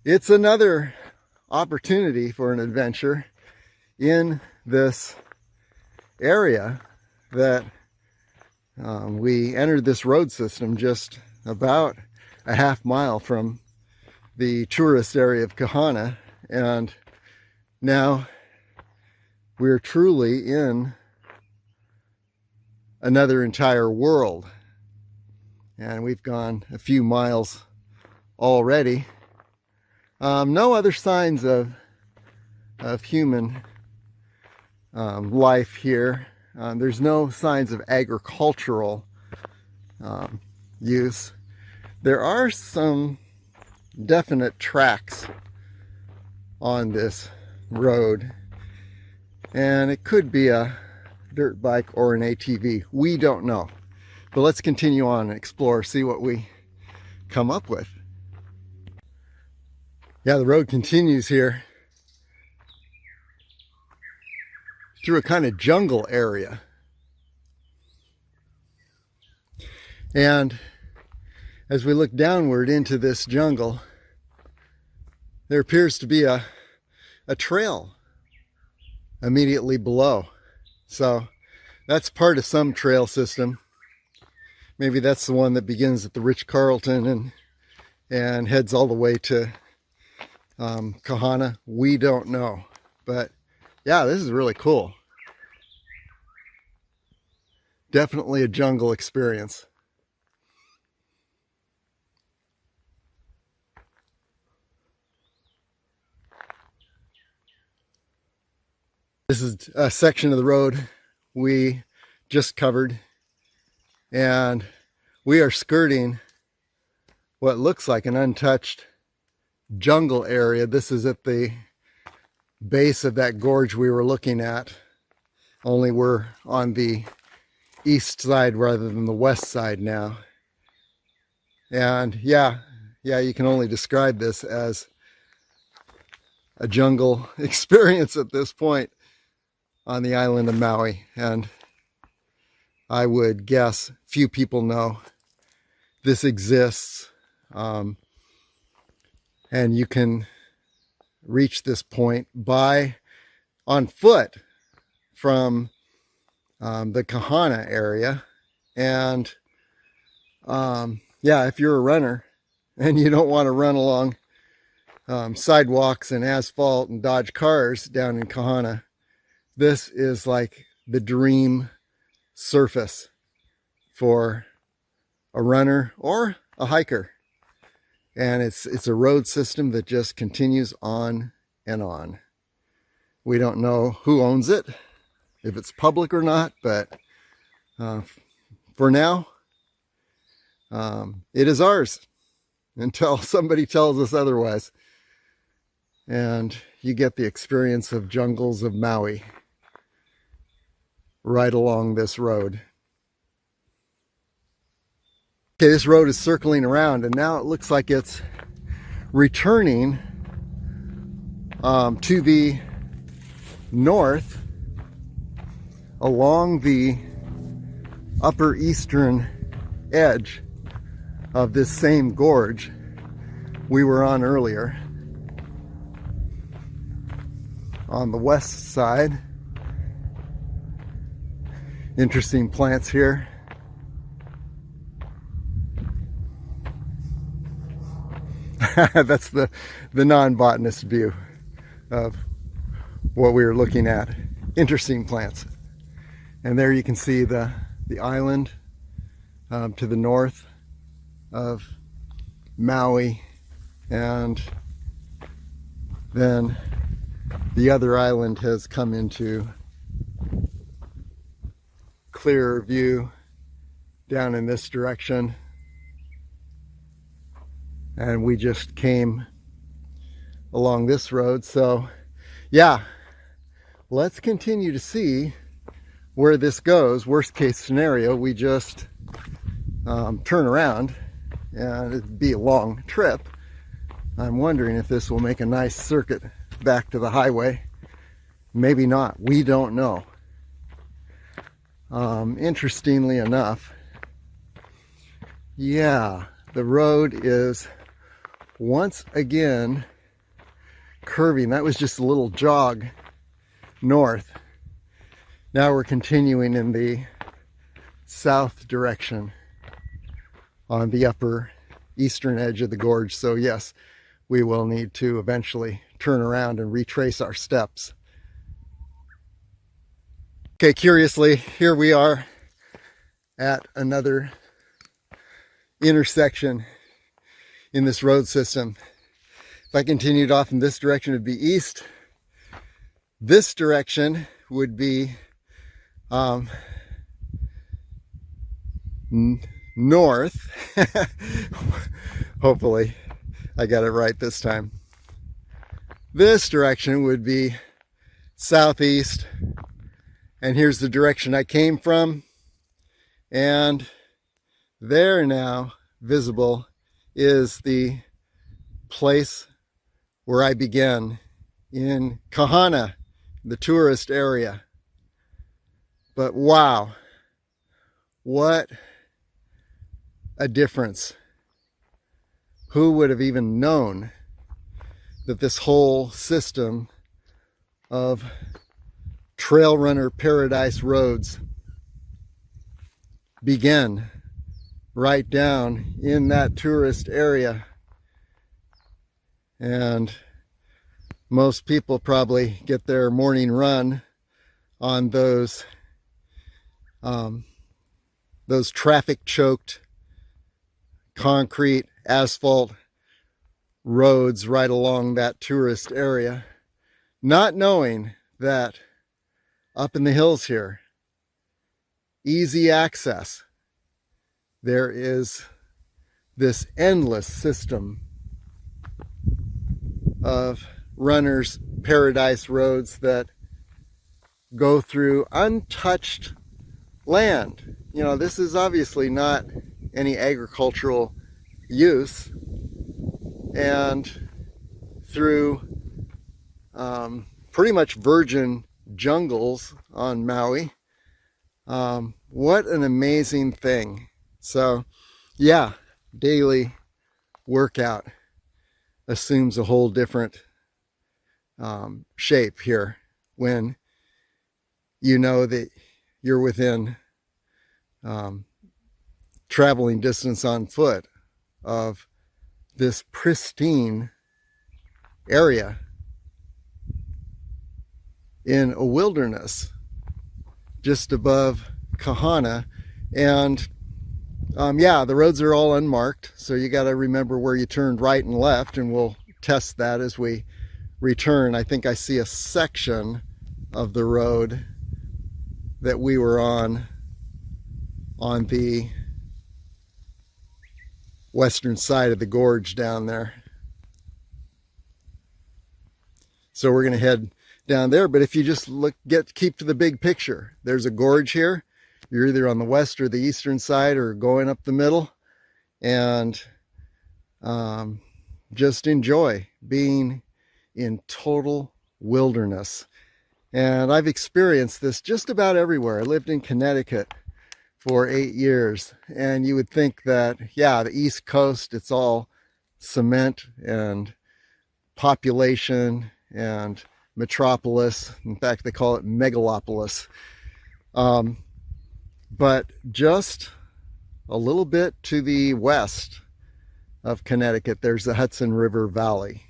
it's another opportunity for an adventure in this area that we entered this road system just about a half mile from the tourist area of Kahana, and now we're truly in another entire world. And we've gone a few miles already. No other signs of human life here. There's no signs of agricultural use. There are some definite tracks on this road, and it could be a dirt bike or an ATV. We don't know. But let's continue on and explore, see what we come up with. Yeah, the road continues here through a kind of jungle area. And as we look downward into this jungle, there appears to be a trail immediately below. So that's part of some trail system. Maybe that's the one that begins at the Ritz-Carlton and heads all the way to Kahana. We don't know. But yeah, this is really cool. Definitely a jungle experience. This is a section of the road we just covered, and we are skirting what looks like an untouched jungle area. This is at the base of that gorge we were looking at, only we're on the east side rather than the west side now. And yeah, you can only describe this as a jungle experience at this point on the island of Maui, and I would guess few people know this exists, and you can reach this point on foot from the Kahana area. And yeah, if you're a runner and you don't want to run along sidewalks and asphalt and dodge cars down in Kahana, this is like the dream surface for a runner or a hiker. And it's a road system that just continues on and on. We don't know who owns it, if it's public or not, but for now, it is ours until somebody tells us otherwise. And you get the experience of jungles of Maui right along this road. Okay, this road is circling around, and now it looks like it's returning to the north along the upper eastern edge of this same gorge we were on earlier. On the west side, interesting plants here. That's the non-botanist view of what we were looking at. Interesting plants. And there you can see the island to the north of Maui, and then the other island has come into clearer view down in this direction. And we just came along this road. So yeah, let's continue to see where this goes. Worst case scenario, we just turn around, and it'd be a long trip. I'm wondering if this will make a nice circuit back to the highway. Maybe not, we don't know. Interestingly enough, yeah, the road is once again curving. That was just a little jog north. Now we're continuing in the south direction on the upper eastern edge of the gorge. So yes, we will need to eventually turn around and retrace our steps. Okay, curiously, here we are at another intersection in this road system. If I continued off in this direction, it would be east. This direction would be north. Hopefully I got it right this time. This direction would be southeast, and here's the direction I came from, and there now visible is the place where I began in Kahana, the tourist area. But wow, what a difference. Who would have even known that this whole system of trail runner paradise roads began right down in that tourist area? And most people probably get their morning run on those traffic choked concrete asphalt roads right along that tourist area, not knowing that up in the hills here, easy access, there is this endless system of runners' paradise roads that go through untouched land. You know, this is obviously not any agricultural use, and through pretty much virgin jungles on Maui. What an amazing thing. So yeah, daily workout assumes a whole different shape here when you know that you're within traveling distance on foot of this pristine area in a wilderness just above Kahana. And yeah, the roads are all unmarked, so you got to remember where you turned right and left, and we'll test that as we return. I think I see a section of the road that we were on the western side of the gorge down there. So we're going to head down there, but if you just keep to the big picture, there's a gorge here. You're either on the west or the eastern side or going up the middle, and just enjoy being in total wilderness. And I've experienced this just about everywhere. I lived in Connecticut for 8 years, and you would think that, yeah, the East Coast, it's all cement and population and metropolis. In fact, they call it megalopolis. But just a little bit to the west of Connecticut, there's the Hudson River Valley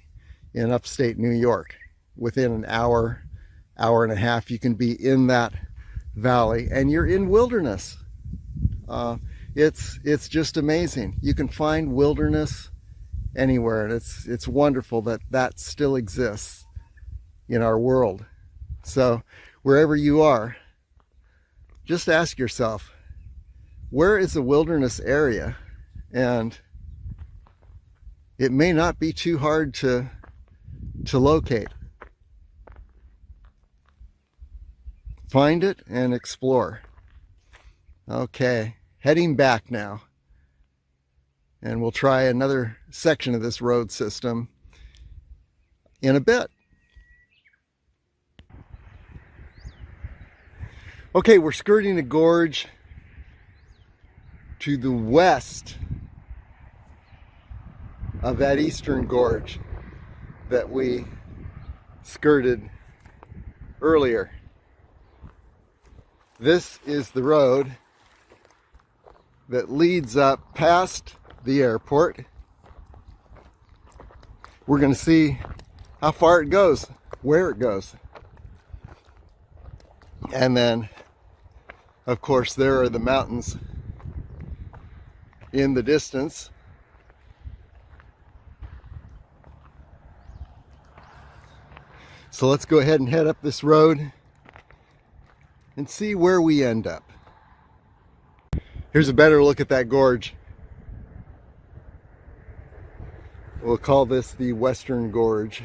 in upstate New York. Within an hour and a half, you can be in that valley, and you're in wilderness. It's just amazing. You can find wilderness anywhere, and it's wonderful that that still exists in our world. So wherever you are, just ask yourself, where is the wilderness area? And it may not be too hard to locate. Find it and explore. Okay, heading back now. And we'll try another section of this road system in a bit. Okay, we're skirting a gorge to the west of that eastern gorge that we skirted earlier. This is the road that leads up past the airport. We're going to see how far it goes, where it goes. And then, of course, there are the mountains in the distance. So let's go ahead and head up this road and see where we end up. Here's a better look at that gorge. We'll call this the Western Gorge.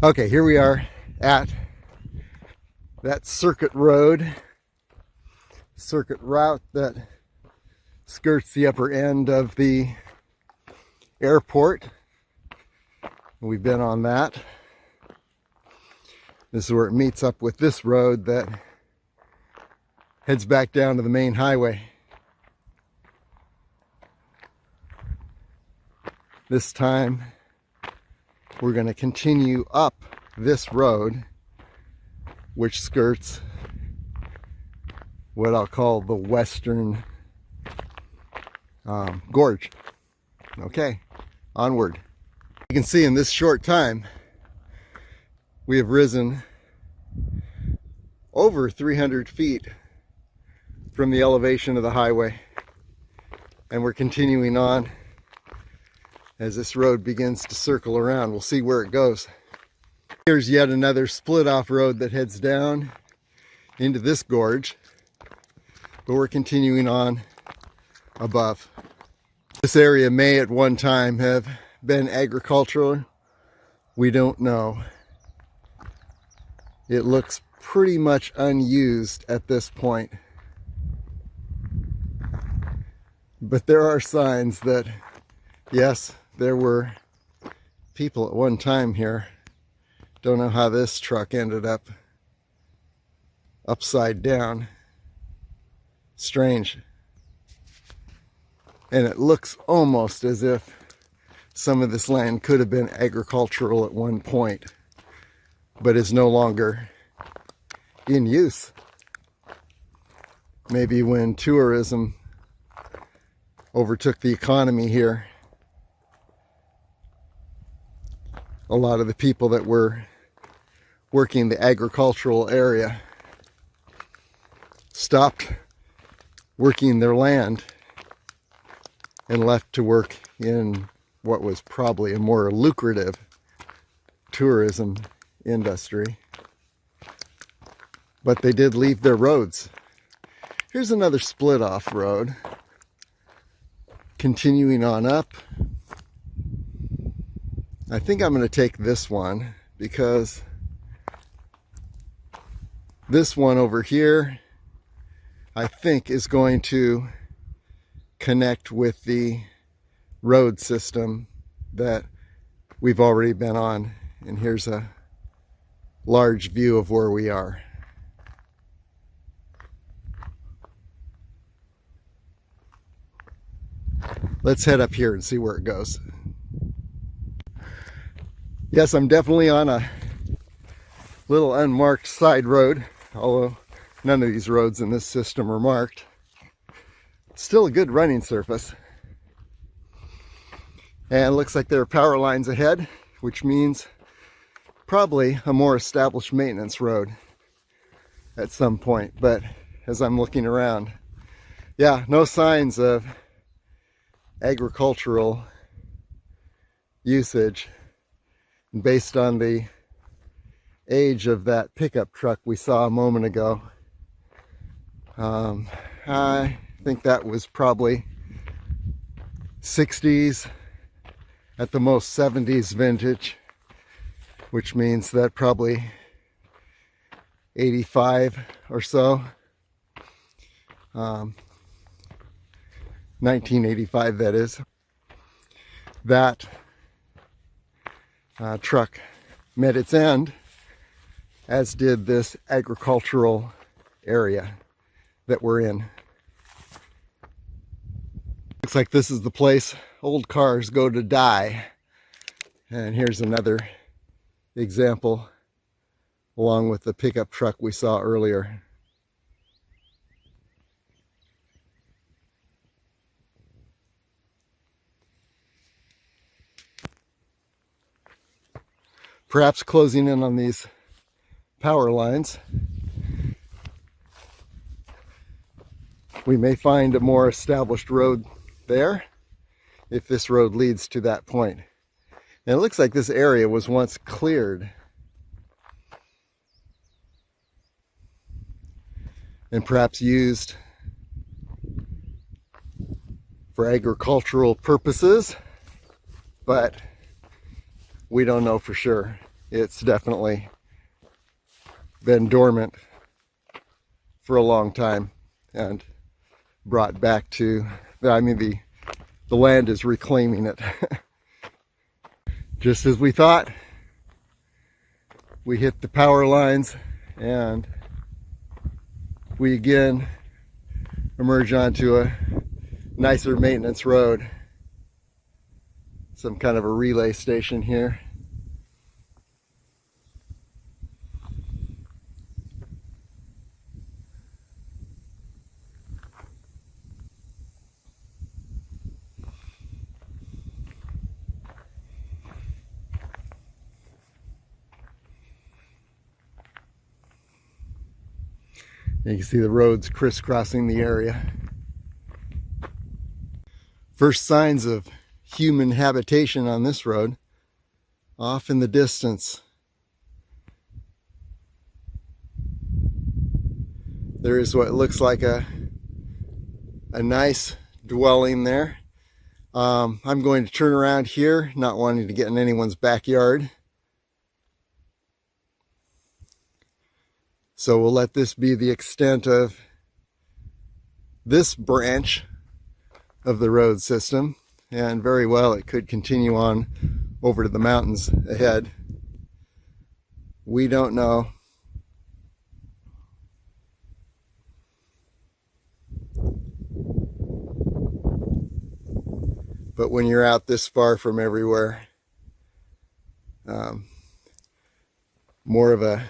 Okay, here we are at that circuit route that skirts the upper end of the airport. We've been on that. This is where it meets up with this road that heads back down to the main highway. This time we're going to continue up this road, which skirts what I'll call the Western Gorge. Okay, onward. You can see in this short time we have risen over 300 feet from the elevation of the highway, and we're continuing on as this road begins to circle around. We'll see where it goes. Here's yet another split off road that heads down into this gorge, but we're continuing on above. This area may at one time have been agricultural. We don't know. It looks pretty much unused at this point. But there are signs that, yes, there were people at one time here. Don't know how this truck ended up upside down. Strange. And it looks almost as if some of this land could have been agricultural at one point, but is no longer in use. Maybe when tourism overtook the economy here, a lot of the people that were working the agricultural area stopped working their land and left to work in what was probably a more lucrative tourism industry. But they did leave their roads. Here's another split off road. Continuing on up. I think I'm going to take this one because this one over here I think is going to connect with the road system that we've already been on. And here's a large view of where we are. Let's head up here and see where it goes. Yes, I'm definitely on a little unmarked side road, although none of these roads in this system are marked. Still a good running surface. And it looks like there are power lines ahead, which means probably a more established maintenance road at some point. But as I'm looking around, yeah, no signs of agricultural usage. And based on the age of that pickup truck we saw a moment ago, I think that was probably 60s, at the most 70s vintage, which means that probably 85 or so. 1985, that is. That truck met its end, as did this agricultural area that we're in. Looks like this is the place old cars go to die. And here's another example along with the pickup truck we saw earlier. Perhaps closing in on these power lines, we may find a more established road there if this road leads to that point. And it looks like this area was once cleared and perhaps used for agricultural purposes, but we don't know for sure. It's definitely been dormant for a long time and brought back to, the land is reclaiming it. Just as we thought, we hit the power lines and we again emerge onto a nicer maintenance road. Some kind of a relay station here. You can see the roads crisscrossing the area. First signs of human habitation on this road, off in the distance. There is what looks like a nice dwelling there. I'm going to turn around here, not wanting to get in anyone's backyard. So we'll let this be the extent of this branch of the road system, and very well it could continue on over to the mountains ahead. We don't know. But when you're out this far from everywhere, more of a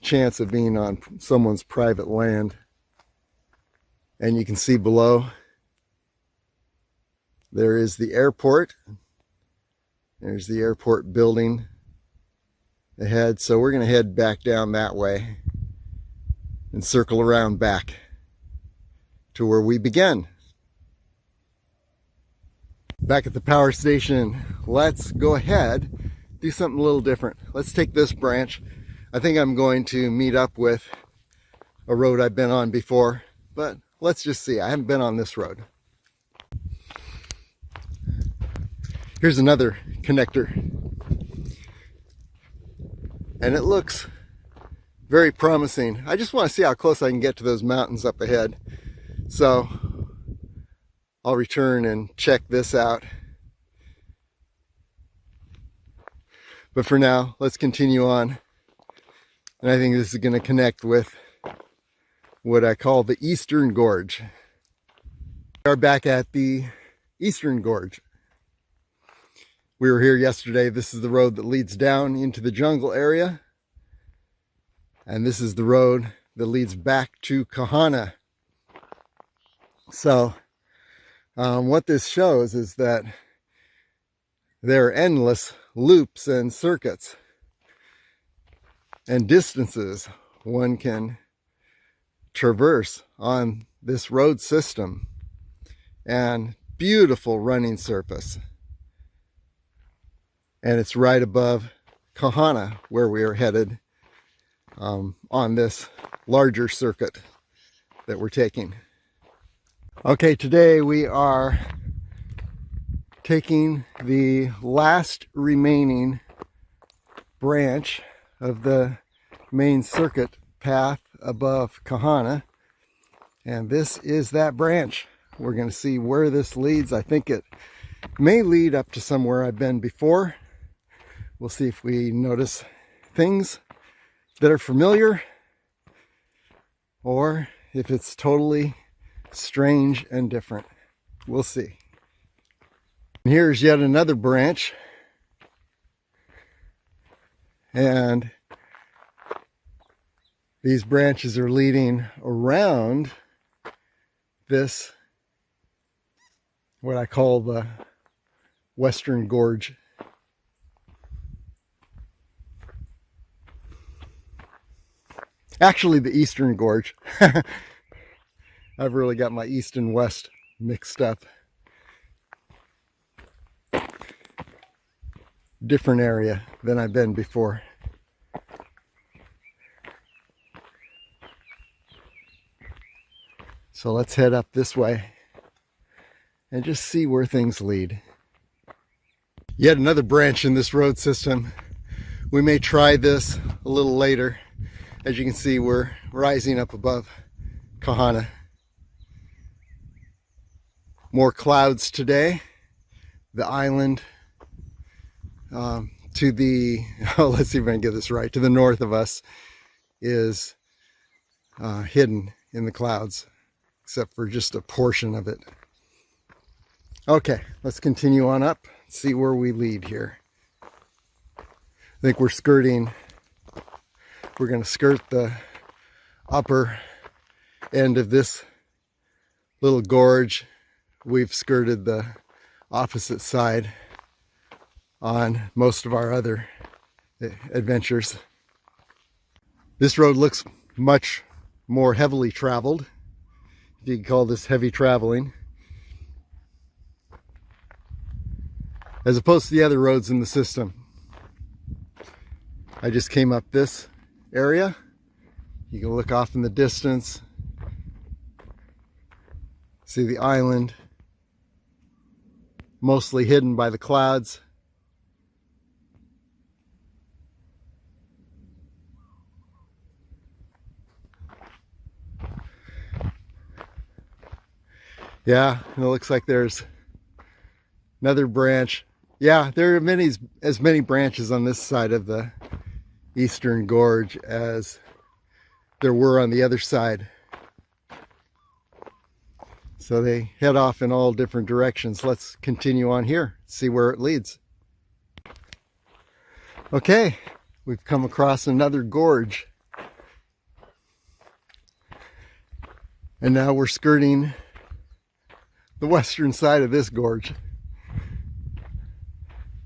chance of being on someone's private land. And you can see below, there is the airport. There's the airport building ahead. So we're going to head back down that way and circle around back to where we began. Back at the power station, let's go ahead, do something a little different. Let's take this branch. I think I'm going to meet up with a road I've been on before, but let's just see. I haven't been on this road. Here's another connector. And it looks very promising. I just want to see how close I can get to those mountains up ahead. So I'll return and check this out. But for now, let's continue on. And I think this is going to connect with what I call the Eastern Gorge. We are back at the Eastern Gorge. We were here yesterday. This is the road that leads down into the jungle area. And this is the road that leads back to Kahana. So what this shows is that there are endless loops and circuits and distances one can traverse on this road system, and beautiful running surface. And it's right above Kahana, where we are headed on this larger circuit that we're taking. Okay, today we are taking the last remaining branch of the main circuit path above Kahana, and this is that branch. We're going to see where this leads. I think it may lead up to somewhere I've been before. We'll see if we notice things that are familiar, or if it's totally strange and different. We'll see. Here's yet another branch, and these branches are leading around this, what I call the Western Gorge. Actually, the Eastern Gorge. I've really got my east and west mixed up. Different area than I've been before. So let's head up this way and just see where things lead. Yet another branch in this road system. We may try this a little later. As you can see, we're rising up above Kahana. More clouds today. The island to the, let's see if I can get this right, to the north of us is hidden in the clouds, except for just a portion of it. Okay, let's continue on up, see where we lead here. I think we're going to skirt the upper end of this little gorge. We've skirted the opposite side on most of our other adventures. This road looks much more heavily traveled, if you can call this heavy traveling, as opposed to the other roads in the system. I just came up this area. You can look off in the distance, see the island, mostly hidden by the clouds. Yeah, and it looks like there's another branch. Yeah, there are as many branches on this side of the eastern gorge as there were on the other side. So they head off in all different directions. Let's continue on here, see where it leads. Okay, we've come across another gorge. And now we're skirting the western side of this gorge.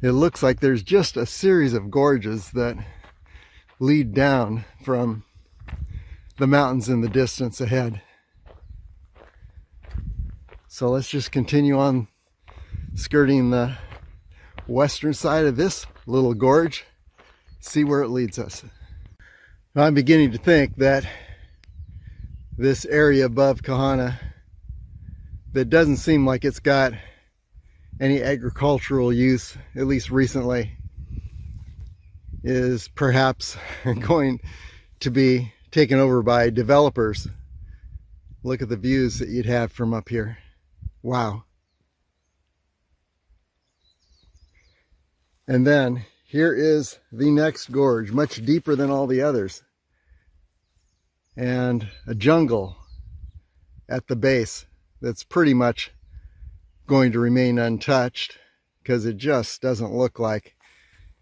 It looks like there's just a series of gorges that lead down from the mountains in the distance ahead. So let's just continue on skirting the western side of this little gorge, see where it leads us. I'm beginning to think that this area above Kahana, that doesn't seem like it's got any agricultural use, at least recently, is perhaps going to be taken over by developers. Look at the views that you'd have from up here. Wow. And then here is the next gorge, much deeper than all the others. And a jungle at the base that's pretty much going to remain untouched because it just doesn't look like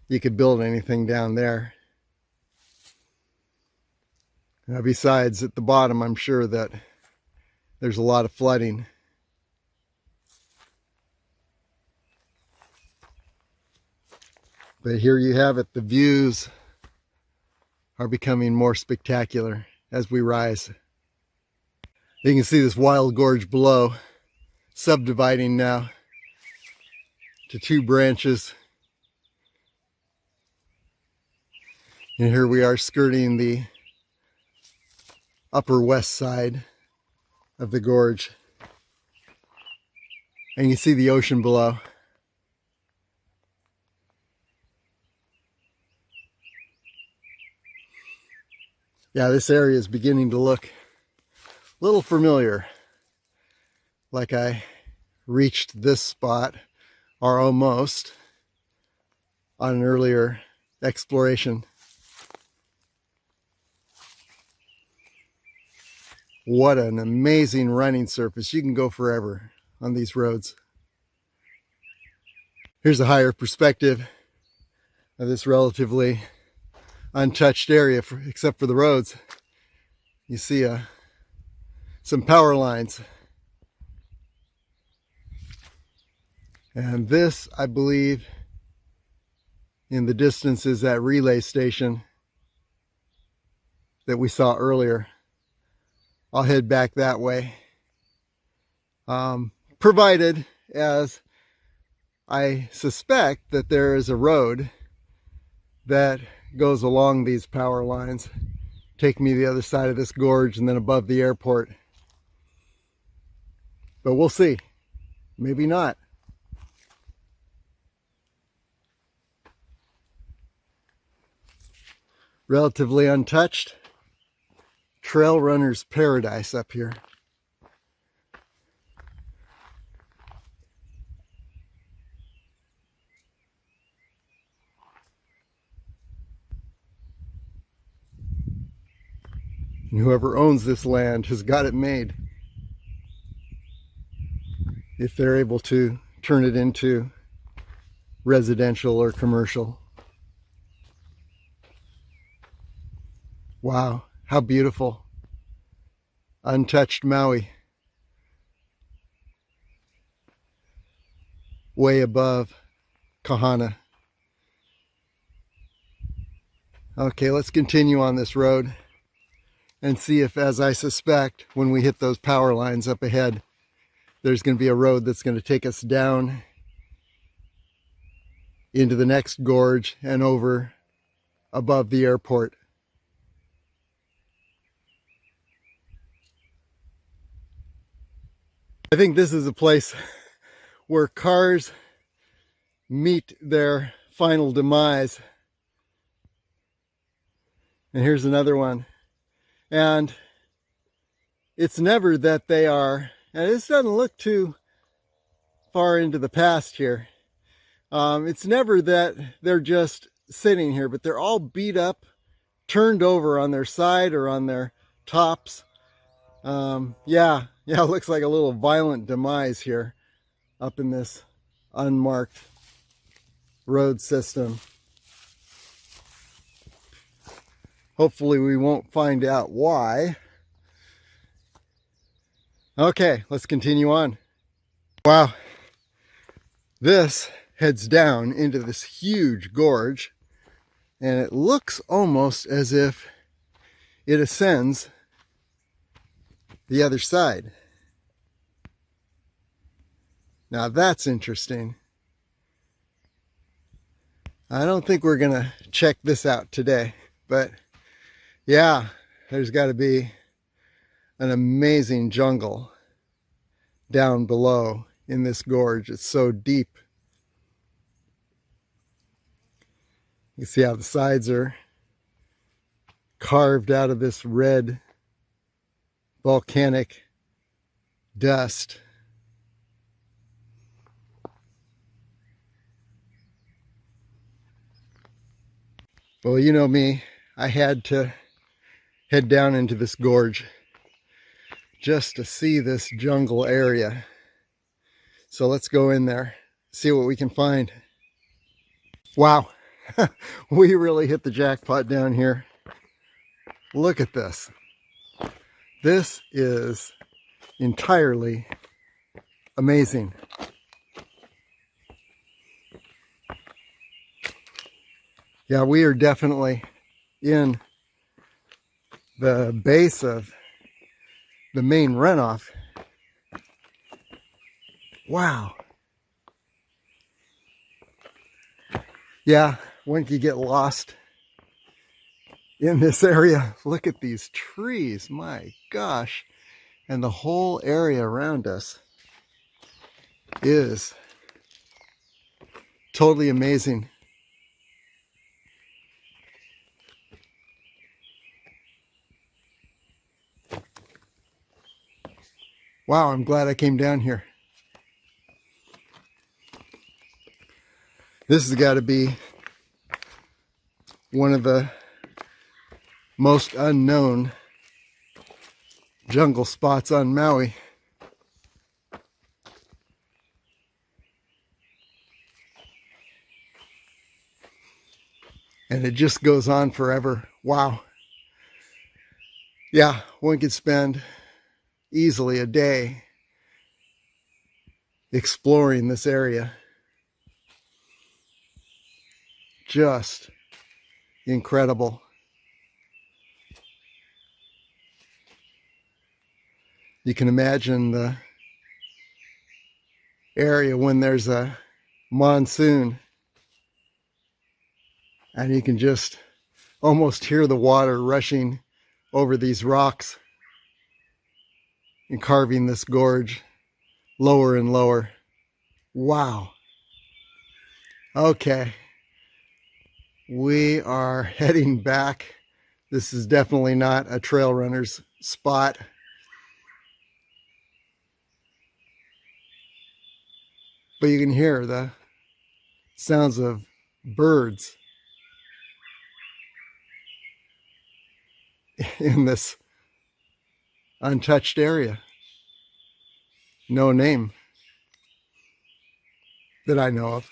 you could build anything down there. Now, besides, at the bottom, I'm sure that there's a lot of flooding. But here you have it. The views are becoming more spectacular as we rise. You can see this wild gorge below, subdividing now to two branches. And here we are skirting the upper west side of the gorge. And you see the ocean below. Yeah, this area is beginning to look a little familiar. Like I reached this spot, or almost, on an earlier exploration. What an amazing running surface. You can go forever on these roads. Here's a higher perspective of this relatively untouched area, except for the roads. You see some power lines. And this, I believe, in the distance is that relay station that we saw earlier. I'll head back that way. Provided, as I suspect, that there is a road that goes along these power lines, take me to the other side of this gorge and then above the airport. But we'll see. Maybe not. Relatively untouched. Trail runner's paradise up here. And whoever owns this land has got it made. If they're able to turn it into residential or commercial. Wow, how beautiful. Untouched Maui. Way above Kahana. Okay, let's continue on this road and see if, as I suspect, when we hit those power lines up ahead, there's going to be a road that's going to take us down into the next gorge and over above the airport. I think this is a place where cars meet their final demise. And here's another one. And it's never that they are And this doesn't look too far into the past here. It's never that they're just sitting here, but they're all beat up, turned over on their side or on their tops. Yeah, it looks like a little violent demise here up in this unmarked road system. Hopefully we won't find out why. Okay, let's continue on. Wow, this heads down into this huge gorge, and it looks almost as if it ascends the other side. Now that's interesting. I don't think we're gonna check this out today, but yeah, there's got to be an amazing jungle down below in this gorge. It's so deep. You see how the sides are carved out of this red volcanic dust. Well, you know me, I had to head down into this gorge just to see this jungle area. So let's go in there, see what we can find. Wow, we really hit the jackpot down here. Look at this. This is entirely amazing. Yeah, we are definitely in the base of the main runoff. Wow. Yeah, one could get lost in this area. Look at these trees, my gosh. And the whole area around us is totally amazing. Wow, I'm glad I came down here. This has got to be one of the most unknown jungle spots on Maui. And it just goes on forever. Wow. Yeah, one could spend easily a day exploring this area. Just incredible. You can imagine the area when there's a monsoon, and you can just almost hear the water rushing over these rocks and carving this gorge lower and lower. Wow. Okay. We are heading back. This is definitely not a trail runner's spot. But you can hear the sounds of birds in this untouched area. No name that I know of.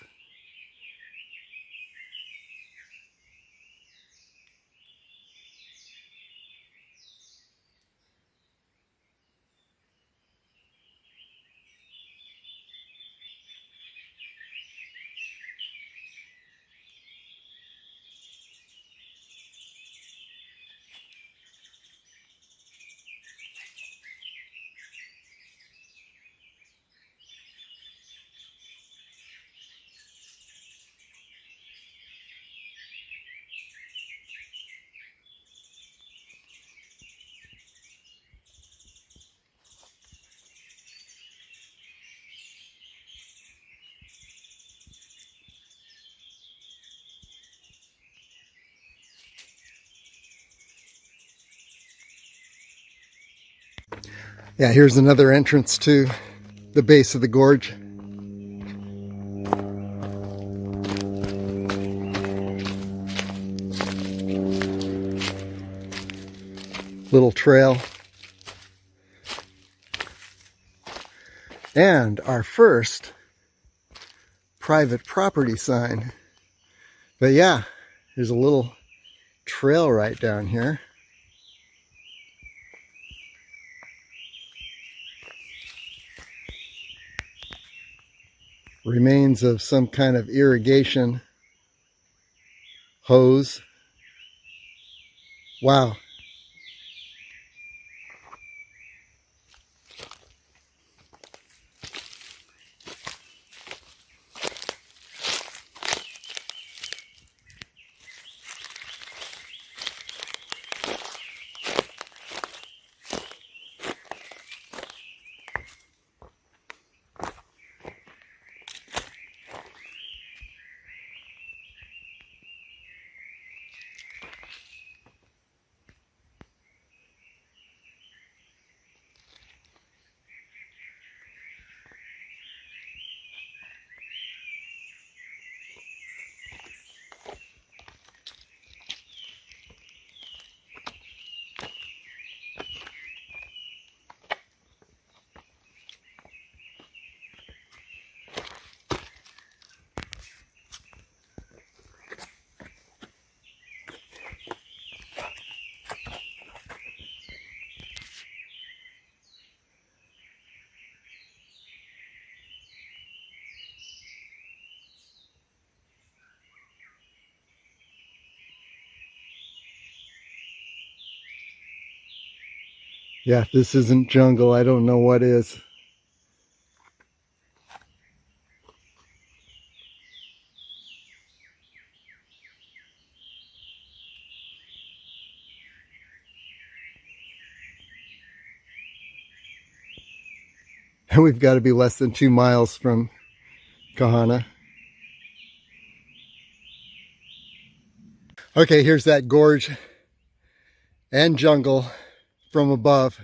Yeah, here's another entrance to the base of the gorge. Little trail. And our first private property sign. But yeah, there's a little trail right down here. Remains of some kind of irrigation hose. Wow. Yeah, if this isn't jungle, I don't know what is. And we've got to be less than 2 miles from Kahana. Okay, here's that gorge and jungle from above.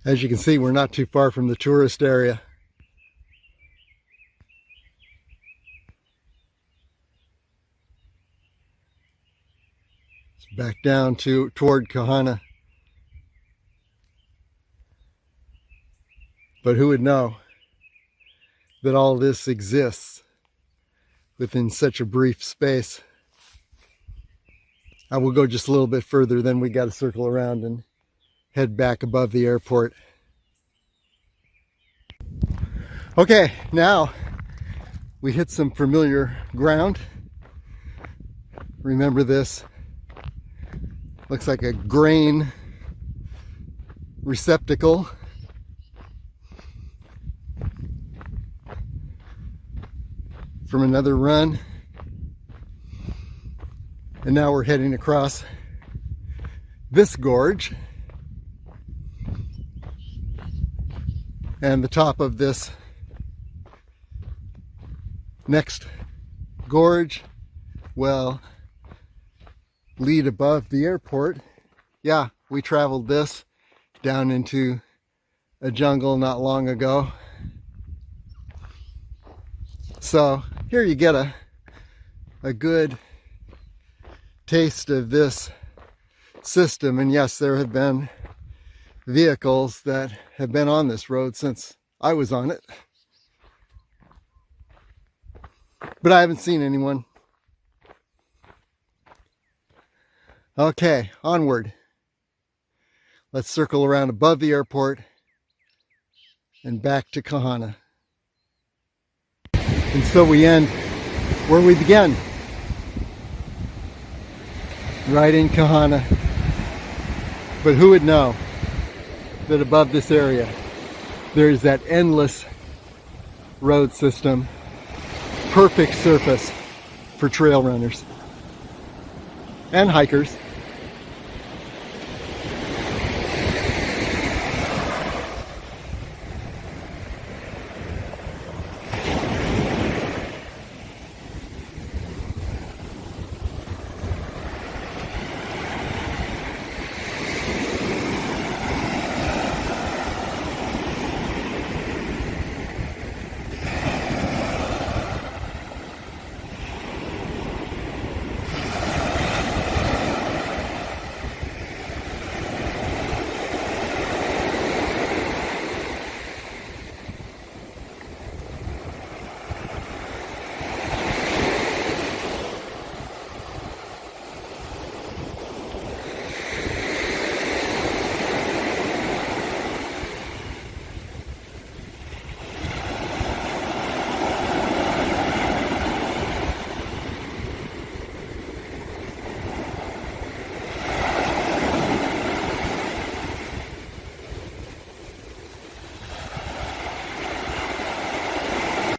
As you can see, we're not too far from the tourist area. It's back down toward Kahana. But who would know that all this exists within such a brief space? I will go just a little bit further, then we got to circle around and head back above the airport. Okay, now we hit some familiar ground. Remember this? Looks like a grain receptacle. From another run. And now we're heading across this gorge. And the top of this next gorge will lead above the airport. Yeah, we traveled this down into a jungle not long ago. So here you get a good taste of this system. And yes, there have been vehicles that have been on this road since I was on it. But I haven't seen anyone. Okay, onward. Let's circle around above the airport and back to Kahana. And so we end where we began, right in Kahana. But who would know that above this area there is that endless road system, perfect surface for trail runners and hikers.